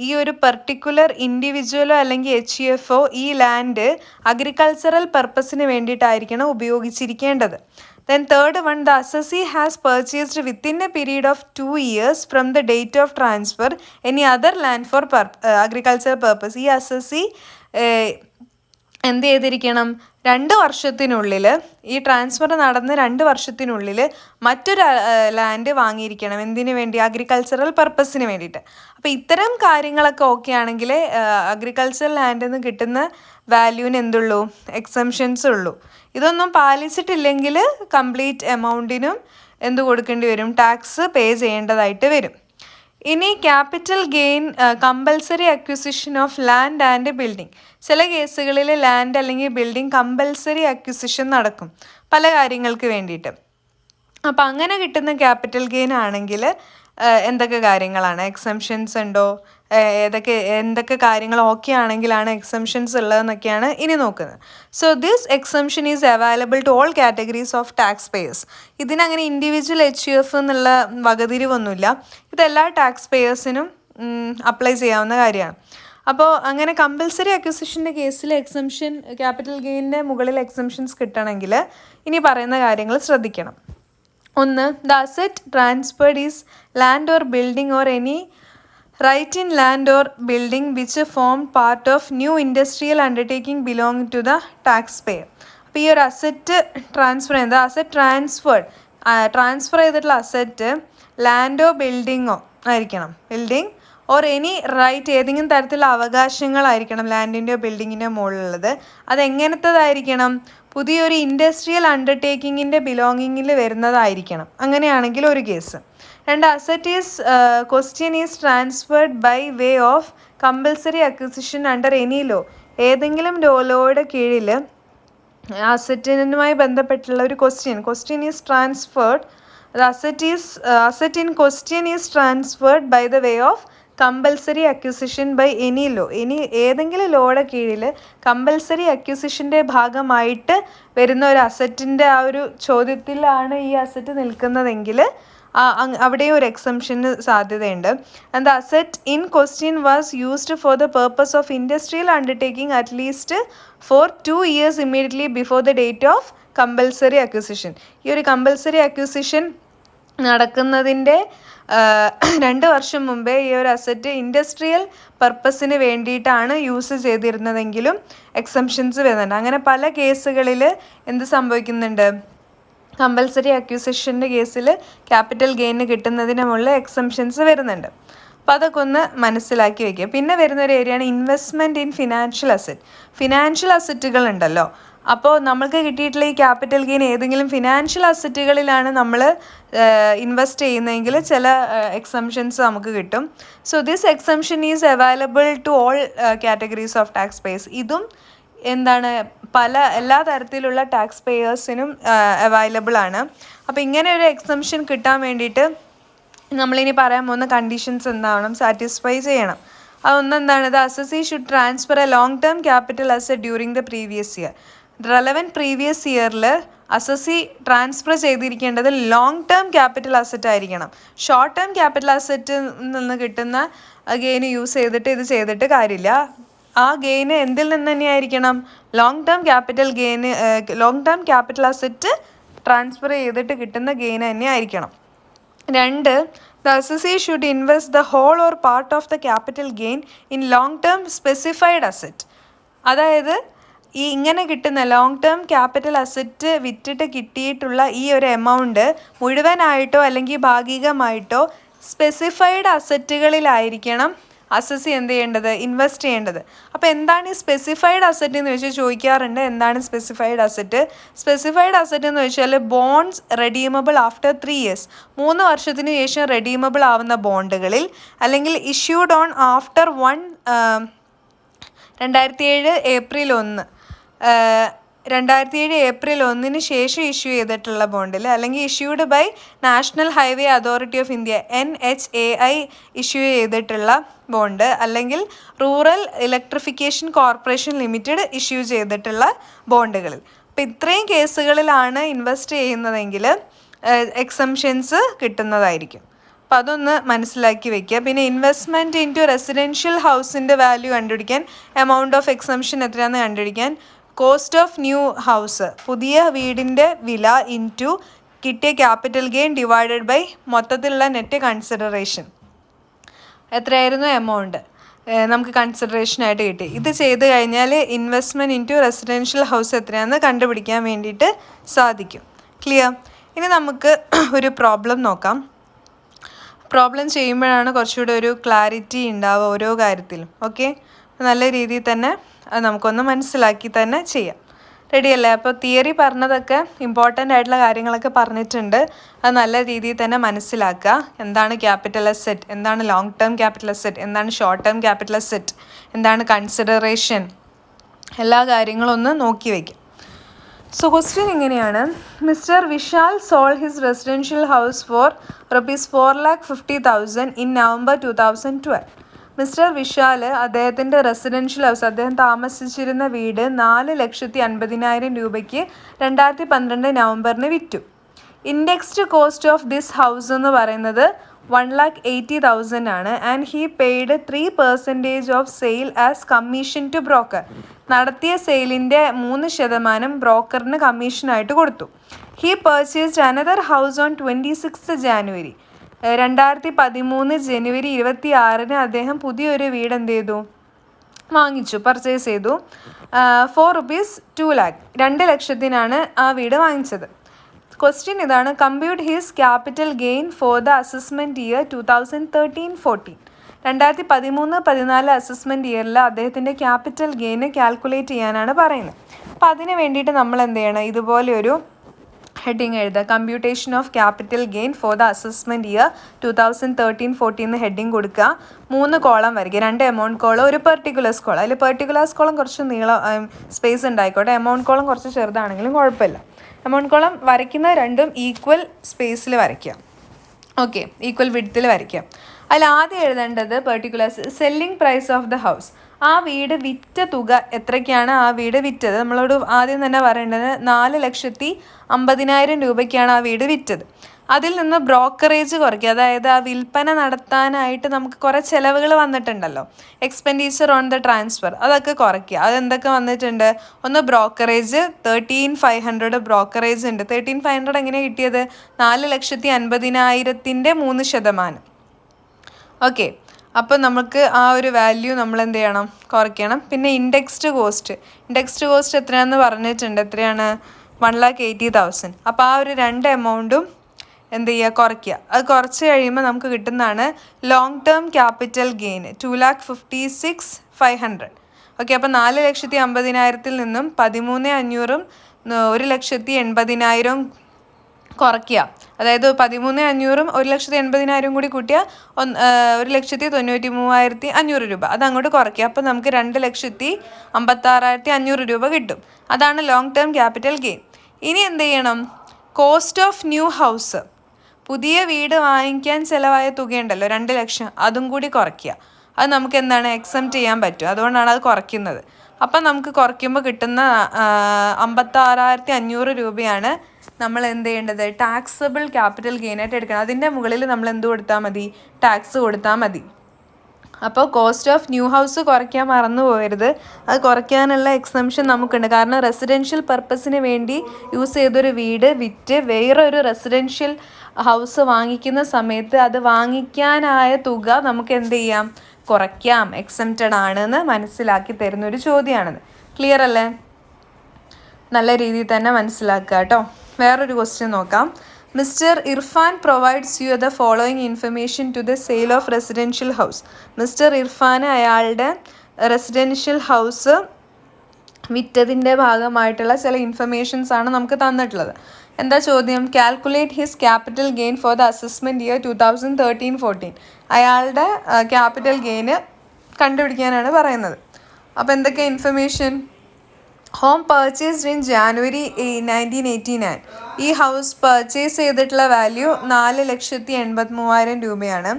ഈ ഒരു പെർട്ടിക്കുലർ ഇൻഡിവിജ്വലോ അല്ലെങ്കിൽ HUFO ഈ ലാൻഡ് അഗ്രികൾച്ചറൽ പർപ്പസിന് വേണ്ടിയിട്ടായിരിക്കണം ഉപയോഗിച്ചിരിക്കേണ്ടത്. Then third one, the assessee has purchased within a period of 2 years from the date of transfer any other land for agricultural purpose. ഈ അസസി എന്ത് ചെയ്തിരിക്കണം? 2 വർഷത്തിനുള്ളിൽ, ഈ ട്രാൻസ്ഫർ നടന്ന് 2 വർഷത്തിനുള്ളിൽ മറ്റൊരു ലാൻഡ് വാങ്ങിയിരിക്കണം. എന്തിനു വേണ്ടി? അഗ്രികൾച്ചറൽ പർപ്പസിന് വേണ്ടിയിട്ട്. അപ്പോൾ ഇത്തരം കാര്യങ്ങളൊക്കെ ഓക്കെ ആണെങ്കിൽ അഗ്രികൾച്ചറൽ ലാൻഡിൽ നിന്ന് കിട്ടുന്ന വാല്യൂവിന് എന്തുള്ളൂ, എക്സംഷൻസ് ഉള്ളൂ. ഇതൊന്നും പാലിച്ചിട്ടില്ലെങ്കിൽ കംപ്ലീറ്റ് എമൗണ്ടിനും എന്ത് കൊടുക്കേണ്ടി വരും, ടാക്സ് പേ ചെയ്യേണ്ടതായിട്ട് വരും. ഇനി capital gain compulsory acquisition of land and building. ചില കേസുകളിൽ ലാൻഡ് അല്ലെങ്കിൽ ബിൽഡിംഗ് കമ്പൽസറി അക്വിസിഷൻ നടക്കും പല കാര്യങ്ങൾക്ക് വേണ്ടിയിട്ട്. അപ്പം അങ്ങനെ കിട്ടുന്ന ക്യാപിറ്റൽ ഗെയിൻ ആണെങ്കിൽ എന്തൊക്കെ കാര്യങ്ങളാണ്, എക്സംഷൻസ് ഉണ്ടോ, എന്തൊക്കെ കാര്യങ്ങൾ ഓക്കെ ആണെങ്കിലാണ് എക്സംഷൻസ് ഉള്ളതെന്നൊക്കെയാണ് ഇനി നോക്കുന്നത്. So this exemption is available to all categories of tax payers. ഇതിനങ്ങനെ ഇൻഡിവിജ്വൽ HUF എന്നുള്ള വകതിരിവൊന്നുമില്ല. ഇതെല്ലാ ടാക്സ് പേയേഴ്സിനും അപ്ലൈ ചെയ്യാവുന്ന കാര്യമാണ്. അപ്പോൾ അങ്ങനെ കമ്പൽസറി അക്വിസിഷൻ്റെ കേസിൽ എക്സംഷൻ, ക്യാപിറ്റൽ ഗെയിനിൻ്റെ മുകളിൽ എക്സംഷൻസ് കിട്ടണമെങ്കിൽ ഇനി പറയുന്ന കാര്യങ്ങൾ ശ്രദ്ധിക്കണം. 1. The asset transferred is land or building or any right in land or building which formed part of new industrial undertaking belonging to the taxpayer. അപ്പോൾ ഈ ഒരു അസറ്റ് ട്രാൻസ്ഫർ ചെയ്യുന്നത്, ട്രാൻസ്ഫർ ചെയ്തിട്ടുള്ള അസറ്റ് ലാൻഡോ ബിൽഡിങ്ങോ ആയിരിക്കണം, ബിൽഡിംഗ് ഓർ എനി റൈറ്റ്, ഏതെങ്കിലും തരത്തിലുള്ള അവകാശങ്ങളായിരിക്കണം ലാൻഡിൻ്റെയോ ബിൽഡിങ്ങിൻ്റെയോ മുകളിലുള്ളത്. അതെങ്ങനത്തതായിരിക്കണം, പുതിയൊരു industrial അണ്ടർടേക്കിങ്ങിൻ്റെ ബിലോങ്ങിങ്ങിൽ വരുന്നതായിരിക്കണം. അങ്ങനെയാണെങ്കിൽ ഒരു case. 2. Asset is question is transferred by way of compulsory acquisition under any law. ഏതെങ്കിലും ലോയുടെ കീഴിൽ അസറ്റിനുമായി ബന്ധപ്പെട്ടുള്ള ഒരു question is transferred, asset in question is transferred by the way of compulsory acquisition by any law. ഏതെങ്കിലും ലോയുടെ കീഴിൽ compulsory അക്വിസിഷൻ്റെ ഭാഗമായിട്ട് വരുന്ന ഒരു അസറ്റിൻ്റെ ആ ഒരു ചോദ്യത്തിലാണ് ഈ അസറ്റ് നിൽക്കുന്നതെങ്കിൽ അവിടെയും ഒരു എക്സംഷന് സാധ്യതയുണ്ട്. And the asset in question was used for the purpose of industrial undertaking at least for 2 years immediately before the date of compulsory acquisition. ഈ ഒരു കമ്പൽസറി അക്വിസിഷൻ നടക്കുന്നതിൻ്റെ 2 വർഷം മുമ്പേ ഈ ഒരു അസറ്റ് ഇൻഡസ്ട്രിയൽ പർപ്പസിന് വേണ്ടിയിട്ടാണ് യൂസ് ചെയ്തിരുന്നതെങ്കിലും എക്സംഷൻസ് വരുന്നുണ്ട്. അങ്ങനെ പല കേസുകളിൽ എന്ത് സംഭവിക്കുന്നുണ്ട്, കമ്പൽസറി അക്വിസിഷൻ്റെ കേസിൽ ക്യാപിറ്റൽ ഗെയിന് കിട്ടുന്നതിന് മുകളിൽ എക്സംഷൻസ് വരുന്നുണ്ട്. അപ്പോൾ അതൊക്കെ ഒന്ന് മനസ്സിലാക്കി വയ്ക്കുക. പിന്നെ വരുന്നൊരു ഏരിയയാണ് investment in financial asset. Financial അസറ്റുകൾ ഉണ്ടല്ലോ, അപ്പോൾ നമ്മൾക്ക് കിട്ടിയിട്ടുള്ള ഈ ക്യാപിറ്റൽ ഗെയിൻ ഏതെങ്കിലും ഫിനാൻഷ്യൽ അസറ്റുകളിലാണ് നമ്മൾ ഇൻവെസ്റ്റ് ചെയ്യുന്നതെങ്കിൽ ചില എക്സംഷൻസ് നമുക്ക് കിട്ടും. So this exemption is available to all categories of tax payers. ഇതും എന്താണ്, എല്ലാ തരത്തിലുള്ള ടാക്സ് പേയേഴ്സിനും അവൈലബിൾ ആണ്. അപ്പോൾ ഇങ്ങനെ ഒരു എക്സംഷൻ കിട്ടാൻ വേണ്ടിയിട്ട് നമ്മളിനി പറയാൻ പോകുന്ന കണ്ടീഷൻസ് എന്താവണം, സാറ്റിസ്ഫൈ ചെയ്യണം. അതൊന്നെന്താണ്, the assessee should transfer a long term capital asset during the previous year. Relevant previous ഇയറിൽ അസസി ട്രാൻസ്ഫർ ചെയ്തിരിക്കേണ്ടത് ലോങ് ടേം ക്യാപിറ്റൽ അസറ്റ് ആയിരിക്കണം. ഷോർട്ട് ടേം ക്യാപിറ്റൽ അസറ്റിൽ നിന്ന് കിട്ടുന്ന ഗെയിന് യൂസ് ചെയ്തിട്ട് ഇത് ചെയ്തിട്ട് കാര്യമില്ല. ആ ഗെയിന് എന്തിൽ നിന്ന് തന്നെയായിരിക്കണം, long term capital asset transfer ചെയ്തിട്ട് കിട്ടുന്ന ഗെയിന് തന്നെ ആയിരിക്കണം. 2. The assessee should invest the whole or part of the capital gain in long-term specified asset. അതായത് ഇങ്ങനെ കിട്ടുന്ന ലോങ് ടേം ക്യാപിറ്റൽ അസറ്റ് വിറ്റിട്ട് കിട്ടിയിട്ടുള്ള ഈ ഒരു എമൗണ്ട് മുഴുവനായിട്ടോ അല്ലെങ്കിൽ ഭാഗികമായിട്ടോ സ്പെസിഫൈഡ് അസറ്റുകളിലായിരിക്കണം അസസ് എന്ത് ചെയ്യേണ്ടത്, ഇൻവെസ്റ്റ് ചെയ്യേണ്ടത്. അപ്പോൾ എന്താണ് ഈ സ്പെസിഫൈഡ് അസറ്റ് എന്ന് വെച്ചാൽ ചോദിക്കാറുണ്ട്. എന്താണ് സ്പെസിഫൈഡ് അസറ്റ്? സ്പെസിഫൈഡ് അസറ്റ് എന്ന് വെച്ചാൽ ബോണ്ട്സ് റെഡീമബിൾ ആഫ്റ്റർ 3 years, 3 വർഷത്തിന് ശേഷം റെഡീമബിൾ ആവുന്ന ബോണ്ടുകളിൽ, അല്ലെങ്കിൽ issued on after 2007 April 1, 2007 April 1 ശേഷം ഇഷ്യൂ ചെയ്തിട്ടുള്ള ബോണ്ടിൽ, അല്ലെങ്കിൽ issued by National Highway Authority of India NHAI issue ചെയ്തിട്ടുള്ള ബോണ്ട്, അല്ലെങ്കിൽ rural electrification corporation limited issue ചെയ്തിട്ടുള്ള ബോണ്ടുകളിൽ. അപ്പോൾ ഇത്രയും കേസുകളിലാണ് ഇൻവെസ്റ്റ് ചെയ്യുന്നതെങ്കിൽ എക്സംഷൻസ് കിട്ടുന്നതായിരിക്കും. അപ്പോൾ അതൊന്ന് മനസ്സിലാക്കി വെക്കുക. പിന്നെ ഇൻവെസ്റ്റ്മെൻറ്റ് ഇൻ ടു റെസിഡൻഷ്യൽ ഹൗസിൻ്റെ വാല്യൂ കണ്ടുപിടിക്കാൻ, എമൗണ്ട് ഓഫ് എക്സംഷൻ എത്രയാണെന്ന് കണ്ടുപിടിക്കാൻ, കോസ്റ്റ് ഓഫ് ന്യൂ ഹൗസ്, പുതിയ വീടിൻ്റെ വില ഇൻറ്റു കിട്ടിയ ക്യാപിറ്റൽ ഗെയിൻ ഡിവൈഡഡ് ബൈ മൊത്തത്തിലുള്ള നെറ്റ് കൺസിഡറേഷൻ, എത്രയായിരുന്നു എമൗണ്ട് നമുക്ക് കൺസിഡറേഷനായിട്ട് കിട്ടി. ഇത് ചെയ്ത് കഴിഞ്ഞാൽ ഇൻവെസ്റ്റ്മെൻറ്റ് ഇൻറ്റു റെസിഡൻഷ്യൽ ഹൗസ് എത്രയാണെന്ന് കണ്ടുപിടിക്കാൻ വേണ്ടിയിട്ട് സാധിക്കും. ക്ലിയർ? ഇനി നമുക്ക് ഒരു പ്രോബ്ലം നോക്കാം. പ്രോബ്ലം ചെയ്യുമ്പോഴാണ് കുറച്ചുകൂടെ ഒരു ക്ലാരിറ്റി ഉണ്ടാവുക ഓരോ കാര്യത്തിലും. ഓക്കെ, നല്ല രീതിയിൽ തന്നെ അത് നമുക്കൊന്ന് മനസ്സിലാക്കി തന്നെ ചെയ്യാം. റെഡിയല്ലേ? അപ്പോൾ തിയറി പറഞ്ഞതൊക്കെ ഇമ്പോർട്ടൻ്റ് ആയിട്ടുള്ള കാര്യങ്ങളൊക്കെ പറഞ്ഞിട്ടുണ്ട്. അത് നല്ല രീതിയിൽ തന്നെ മനസ്സിലാക്കുക. എന്താണ് ക്യാപിറ്റൽ അസെറ്റ്, എന്താണ് ലോങ് ടേം ക്യാപിറ്റൽ അസെറ്റ്, എന്താണ് ഷോർട്ട് ടേം ക്യാപിറ്റൽ അസെറ്റ്, എന്താണ് കൺസിഡറേഷൻ, എല്ലാ കാര്യങ്ങളും ഒന്ന് നോക്കി വയ്ക്കും. സോ ക്വസ്റ്റ്യൻ ഇങ്ങനെയാണ്: mister Vishal sold his residential house four ₹4,50,000 in November 2012. Mister Vishal അദ്ദേഹത്തിൻ്റെ റെസിഡൻഷ്യൽ ഹൗസ്, അദ്ദേഹം താമസിച്ചിരുന്ന വീട് 4,50,000 രൂപയ്ക്ക് 2012 നവംബറിന് വിറ്റു. Indexed cost of this house എന്ന് പറയുന്നത് 1,80,000 ആണ്. And he paid 3% of sale as commission to broker. നടത്തിയ സെയിലിൻ്റെ 3% ബ്രോക്കറിന് കമ്മീഷനായിട്ട് കൊടുത്തു. He purchased another house on 26 January. 2013 ജനുവരി 26 അദ്ദേഹം പുതിയൊരു വീട് എന്ത് ചെയ്തു, വാങ്ങിച്ചു, പർച്ചേസ് ചെയ്തു. ₹2 lakh, 2 ലക്ഷത്തിനാണ് ആ വീട് വാങ്ങിച്ചത്. ക്വസ്റ്റ്യൻ ഇതാണ്: compute his capital gain for the assessment year 2013-14. 2013-14 assessment ഇയറിൽ അദ്ദേഹത്തിൻ്റെ ക്യാപിറ്റൽ ഗെയിന് കാൽക്കുലേറ്റ് ചെയ്യാനാണ് പറയുന്നത്. അപ്പോൾ അതിന് വേണ്ടിയിട്ട് നമ്മൾ എന്ത് ചെയ്യണം, ഇതുപോലെ ഒരു ഹെഡിങ് എഴുതുക. Computation of capital gain for the assessment year 2013-14 heading കൊടുക്കുക. 3 കോളം വരയ്ക്കുക. 2 എമൗണ്ട് കോളം, ഒരു പെർട്ടിക്കുലേഴ്സ് കോളം. അതിൽ പെർട്ടിക്കുലേഴ്സ് കോളം കുറച്ച് സ്പേസ് ഉണ്ടായിക്കോട്ടെ, എമൗണ്ട് കോളം കുറച്ച് ചെറുതാണെങ്കിലും കുഴപ്പമില്ല. എമൗണ്ട് കോളം വരയ്ക്കുന്ന രണ്ടും ഈക്വൽ സ്പേസിൽ വരയ്ക്കുക. ഓക്കെ, ഈക്വൽ വിഡ്ത്തിൽ വരയ്ക്കുക. അതിൽ ആദ്യം എഴുതേണ്ടത് particulars, selling price of the house. ആ വീട് വിറ്റ തുക എത്രയ്ക്കാണ് ആ വീട് വിറ്റത്, നമ്മളോട് ആദ്യം തന്നെ പറയേണ്ടത് 4,50,000 രൂപയ്ക്കാണ് ആ വീട് വിറ്റത്. അതിൽ നിന്ന് ബ്രോക്കറേജ് കുറയ്ക്കുക. അതായത് ആ വിൽപ്പന നടത്താനായിട്ട് നമുക്ക് കുറേ ചിലവുകൾ വന്നിട്ടുണ്ടല്ലോ, എക്സ്പെൻഡിച്ചർ ഓൺ ദ ട്രാൻസ്ഫർ, അതൊക്കെ കുറയ്ക്കുക. അതെന്തൊക്കെ വന്നിട്ടുണ്ട്? ഒന്ന് ബ്രോക്കറേജ്, 13,500 ബ്രോക്കറേജ് ഉണ്ട്. 13,500 എങ്ങനെയാണ് കിട്ടിയത്? 4,50,000 3%. ഓക്കെ, അപ്പോൾ നമുക്ക് ആ ഒരു വാല്യൂ നമ്മൾ എന്ത് ചെയ്യണം, കുറയ്ക്കണം. പിന്നെ ഇൻഡെക്സ്ഡ് കോസ്റ്റ് എത്രയാണെന്ന് പറഞ്ഞിട്ടുണ്ട്. എത്രയാണ്? 1,80,000. അപ്പോൾ ആ ഒരു 2 എമൗണ്ടും എന്ത് ചെയ്യുക, കുറയ്ക്കുക. അത് കുറച്ച് കഴിയുമ്പോൾ നമുക്ക് കിട്ടുന്നതാണ് long term capital gain 2,56,500. Okay, അപ്പോൾ 4,50,000 നിന്നും 13,500 1,80,000 കുറയ്ക്കുക. അതായത് 13,500 1,80,000 കൂടി കൂട്ടിയാൽ 1,93,500 രൂപ. അത് അങ്ങോട്ട് കുറയ്ക്കുക. അപ്പോൾ നമുക്ക് 2,56,500 രൂപ കിട്ടും. അതാണ് ലോങ് ടേം ക്യാപിറ്റൽ ഗെയിൻ. ഇനി എന്ത് ചെയ്യണം? കോസ്റ്റ് ഓഫ് ന്യൂ ഹൗസ്, പുതിയ വീട് വാങ്ങിക്കാൻ ചിലവായ തുകയുണ്ടല്ലോ 2 ലക്ഷം, അതും കൂടി കുറയ്ക്കുക. അത് നമുക്ക് എന്താണ്, എക്സംപ്റ്റ് ചെയ്യാൻ പറ്റും. അതുകൊണ്ടാണ് അത് കുറയ്ക്കുന്നത്. അപ്പം നമുക്ക് കുറയ്ക്കുമ്പോൾ കിട്ടുന്ന 56,500 രൂപയാണ് നമ്മൾ എന്ത് ചെയ്യേണ്ടത്, ടാക്സബിൾ ക്യാപിറ്റൽ ഗെയിനായിട്ട് എടുക്കണം. അതിൻ്റെ മുകളിൽ നമ്മൾ എന്ത് കൊടുത്താൽ മതി? ടാക്സ് കൊടുത്താൽ മതി. അപ്പോൾ കോസ്റ്റ് ഓഫ് ന്യൂ ഹൗസ് കുറയ്ക്കാൻ മറന്നു പോകരുത്. അത് കുറയ്ക്കാനുള്ള എക്സംഷൻ നമുക്കുണ്ട്. കാരണം റെസിഡൻഷ്യൽ പർപ്പസിന് വേണ്ടി യൂസ് ചെയ്തൊരു വീട് വിറ്റ് വേറൊരു റെസിഡൻഷ്യൽ ഹൗസ് വാങ്ങിക്കുന്ന സമയത്ത് അത് വാങ്ങിക്കാനായ തുക നമുക്ക് എന്ത് ചെയ്യാം, കുറയ്ക്കാം. എക്സംപ്റ്റഡ് ആണെന്ന് മനസ്സിലാക്കി തരുന്നൊരു ചോദ്യമാണത്. ക്ലിയർ അല്ലേ? നല്ല രീതിയിൽ തന്നെ മനസ്സിലാക്കുക കേട്ടോ. വേറൊരു ക്വസ്റ്റ്യൻ നോക്കാം. Mister Irfan provides you the following information to the sale of residential house. Mister ഇർഫാന് അയാളുടെ റെസിഡൻഷ്യൽ ഹൗസ് വിറ്റതിൻ്റെ ഭാഗമായിട്ടുള്ള ചില ഇൻഫർമേഷൻസ് ആണ് നമുക്ക് തന്നിട്ടുള്ളത്. എന്താ ചോദ്യം? Calculate his capital gain for the assessment year 2013-14. അയാളുടെ ക്യാപിറ്റൽ ഗെയിന് കണ്ടുപിടിക്കാനാണ് പറയുന്നത്. അപ്പോൾ എന്തൊക്കെ information? Home purchased in January 1989. ഈ ഹൗസ് പർച്ചേസ് ചെയ്തിട്ടുള്ള വാല്യൂ 4,83,000 രൂപയാണ്.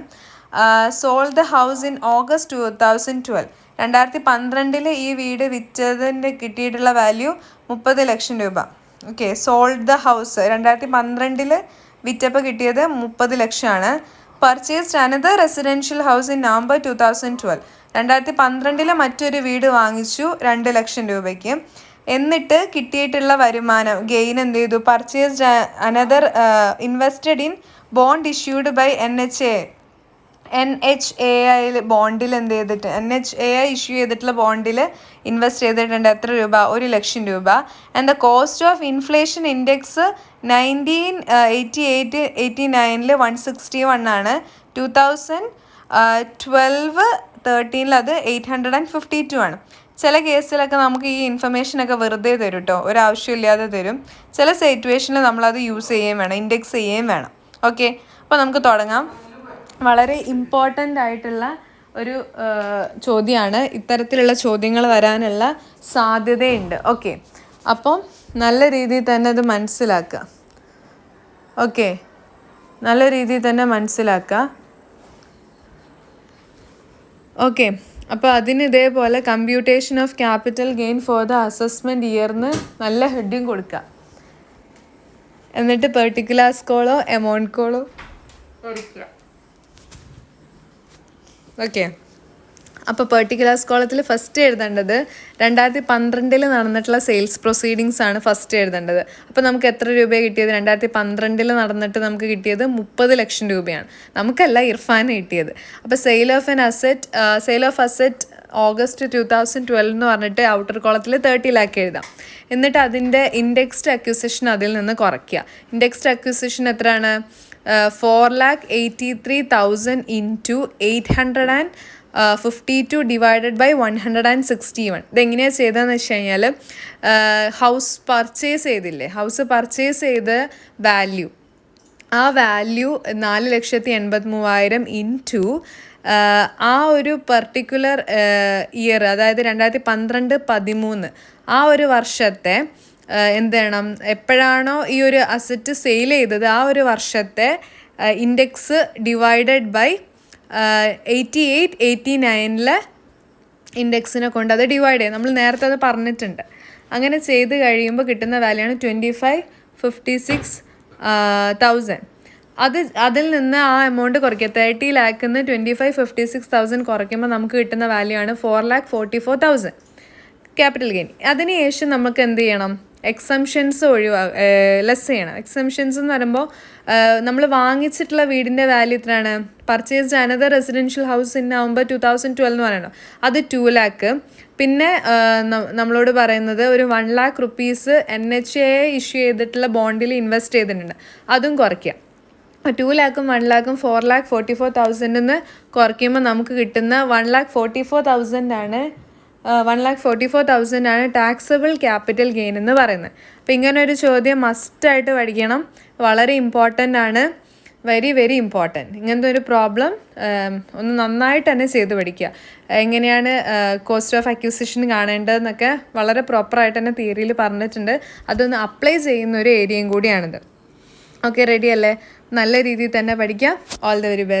Sold the house in August 2012. 2012 ഈ വീട് വിറ്റതിൻ്റെ കിട്ടിയിട്ടുള്ള വാല്യൂ 30 ലക്ഷം രൂപ. ഓക്കെ, സോൾഡ് ദ ഹൗസ് 2012 വിറ്റപ്പോൾ കിട്ടിയത് 30 ലക്ഷമാണ്. Purchased another residential house in November 2012. 2012 മറ്റൊരു വീട് വാങ്ങിച്ചു 2 ലക്ഷം രൂപയ്ക്ക്. എന്നിട്ട് കിട്ടിയിട്ടുള്ള വരുമാനം ഗെയിൻ എന്ത് ചെയ്തു? Purchased another invested in bond issued by NHAI ബോണ്ടിൽ എന്ത് ചെയ്തിട്ട് NHAI ഇഷ്യൂ ചെയ്തിട്ടുള്ള ബോണ്ടിൽ ഇൻവെസ്റ്റ് ചെയ്തിട്ടുണ്ട്. എത്ര രൂപ? 1 ലക്ഷം രൂപ. And the cost of inflation index 1988-89 161 ആണ്. 2012-13 അത് 852 ആണ്. ചില കേസിലൊക്കെ നമുക്ക് ഈ ഇൻഫർമേഷനൊക്കെ വെറുതെ തരും കേട്ടോ, ഒരാവശ്യമില്ലാതെ തരും. ചില സിറ്റുവേഷനിൽ നമ്മളത് യൂസ് ചെയ്യുകയും വേണം, ഇൻഡെക്സ് ചെയ്യുകയും വേണം. ഓക്കെ, അപ്പോൾ നമുക്ക് തുടങ്ങാം. വളരെ ഇമ്പോർട്ടൻ്റ് ആയിട്ടുള്ള ഒരു ചോദ്യമാണ്. ഇത്തരത്തിലുള്ള ചോദ്യങ്ങൾ വരാനുള്ള സാധ്യതയുണ്ട്. ഓക്കെ, അപ്പം നല്ല രീതിയിൽ തന്നെ അത് മനസ്സിലാക്കുക. ഓക്കെ, നല്ല രീതിയിൽ തന്നെ മനസ്സിലാക്കുക. ഓക്കെ, അപ്പോൾ അതിന് ഇതേപോലെ computation of capital gain for the assessment ഇയർന്ന് നല്ല ഹെഡിങ് കൊടുക്കുക. എന്നിട്ട് പെർട്ടിക്കുലർ കോളോ എമൗണ്ട് കോളോ എടുക്കുക. ഓക്കെ, അപ്പോൾ പെർട്ടിക്കുലർ കോളത്തിൽ ഫസ്റ്റ് എഴുതേണ്ടത് 2012 നടന്നിട്ടുള്ള സെയിൽസ് പ്രൊസീഡിങ്സ് ആണ് ഫസ്റ്റ് എഴുതേണ്ടത്. അപ്പോൾ നമുക്ക് എത്ര രൂപയാണ് കിട്ടിയത്? 2012 നടന്നിട്ട് നമുക്ക് കിട്ടിയത് 30 ലക്ഷം രൂപയാണ്. നമുക്കല്ല, ഇർഫാന് കിട്ടിയത്. അപ്പോൾ സെയിൽ ഓഫ് അസെറ്റ് ഓഗസ്റ്റ് 2012 എന്ന് പറഞ്ഞിട്ട് ഔട്ടർ കോളത്തിൽ 30 ലാക്ക് എഴുതാം. എന്നിട്ട് അതിൻ്റെ ഇൻഡെക്സ്ഡ് അക്വിസിഷൻ അതിൽ നിന്ന് കുറയ്ക്കുക. ഇൻഡെക്സ്ഡ് അക്വിസിഷൻ എത്രയാണ്? 4,83,000 ഇൻറ്റു 852 ഡിവൈഡഡ് ബൈ 161. ഇതെങ്ങനെയാണ് ചെയ്തതെന്ന് വെച്ച് കഴിഞ്ഞാൽ, ഹൗസ് പർച്ചേസ് ചെയ്തില്ലേ, ഹൗസ് പർച്ചേസ് ചെയ്ത വാല്യൂ, ആ വാല്യൂ 4,83,000 ഇൻറ്റു ആ ഒരു പർട്ടിക്കുലർ ഇയർ, അതായത് 2012-13 ആ ഒരു വർഷത്തെ എന്ത് ചെയ്യണം, എപ്പോഴാണോ ഈ ഒരു അസറ്റ് സെയിൽ ചെയ്തത് ആ ഒരു വർഷത്തെ ഇൻഡെക്സ് ഡിവൈഡഡ് ബൈ 88-89 ഇൻഡെക്സിനെ കൊണ്ട് അത് ഡിവൈഡ് ചെയ്യും. നമ്മൾ നേരത്തെ അത് പറഞ്ഞിട്ടുണ്ട്. അങ്ങനെ ചെയ്ത് കഴിയുമ്പോൾ കിട്ടുന്ന വാല്യൂ ആണ് 25,56,000. അതിൽ നിന്ന് ആ എമൗണ്ട് കുറയ്ക്കുക. 30 ലാക്കിൽ നിന്ന് 25,56,000 കുറയ്ക്കുമ്പോൾ നമുക്ക് കിട്ടുന്ന വാല്യൂ ആണ് 4,44,000 ക്യാപിറ്റൽ ഗെയിൻ. അതിനുശേഷം നമുക്ക് എന്ത് ചെയ്യണം? എക്സംഷൻസ് ലെസ് ചെയ്യണം. എക്സംഷൻസ് എന്ന് പറയുമ്പോൾ നമ്മൾ വാങ്ങിച്ചിട്ടുള്ള വീടിൻ്റെ വാല്യൂ എത്രയാണ്? Purchased another residential house in November 2012 എന്ന് പറയണം, അത് 2 ലാക്ക്. പിന്നെ നമ്മളോട് പറയുന്നത് ഒരു 1 ലാക്ക് റുപ്പീസ് NHA ഇഷ്യൂ ചെയ്തിട്ടുള്ള ബോണ്ടിൽ ഇൻവെസ്റ്റ് ചെയ്തിട്ടുണ്ട്, അതും കുറയ്ക്കുക. 2 ലാക്കും 1 ലാക്കും 4,44,000 കുറയ്ക്കുമ്പോൾ നമുക്ക് കിട്ടുന്ന 1,44,000 ആണ് 1,44,000 ആണ് ടാക്സബിൾ ക്യാപിറ്റൽ ഗെയിൻ എന്ന് പറയുന്നത്. അപ്പോൾ ഇങ്ങനെ ഒരു ചോദ്യം മസ്റ്റായിട്ട് പഠിക്കണം, വളരെ ഇമ്പോർട്ടൻ്റ് ആണ്, വെരി വെരി ഇമ്പോർട്ടൻറ്റ്. ഇങ്ങനത്തെ ഒരു പ്രോബ്ലം ഒന്ന് നന്നായിട്ട് തന്നെ ചെയ്ത് പഠിക്കുക. എങ്ങനെയാണ് കോസ്റ്റ് ഓഫ് അക്വിസിഷൻ കാണേണ്ടതെന്നൊക്കെ വളരെ പ്രോപ്പറായിട്ട് തന്നെ തിയറിയിൽ പറഞ്ഞിട്ടുണ്ട്. അതൊന്ന് അപ്ലൈ ചെയ്യുന്ന ഒരു ഏരിയയും കൂടിയാണിത്. ഓക്കെ, റെഡി അല്ലേ? നല്ല രീതിയിൽ തന്നെ പഠിക്കാം. All the very best.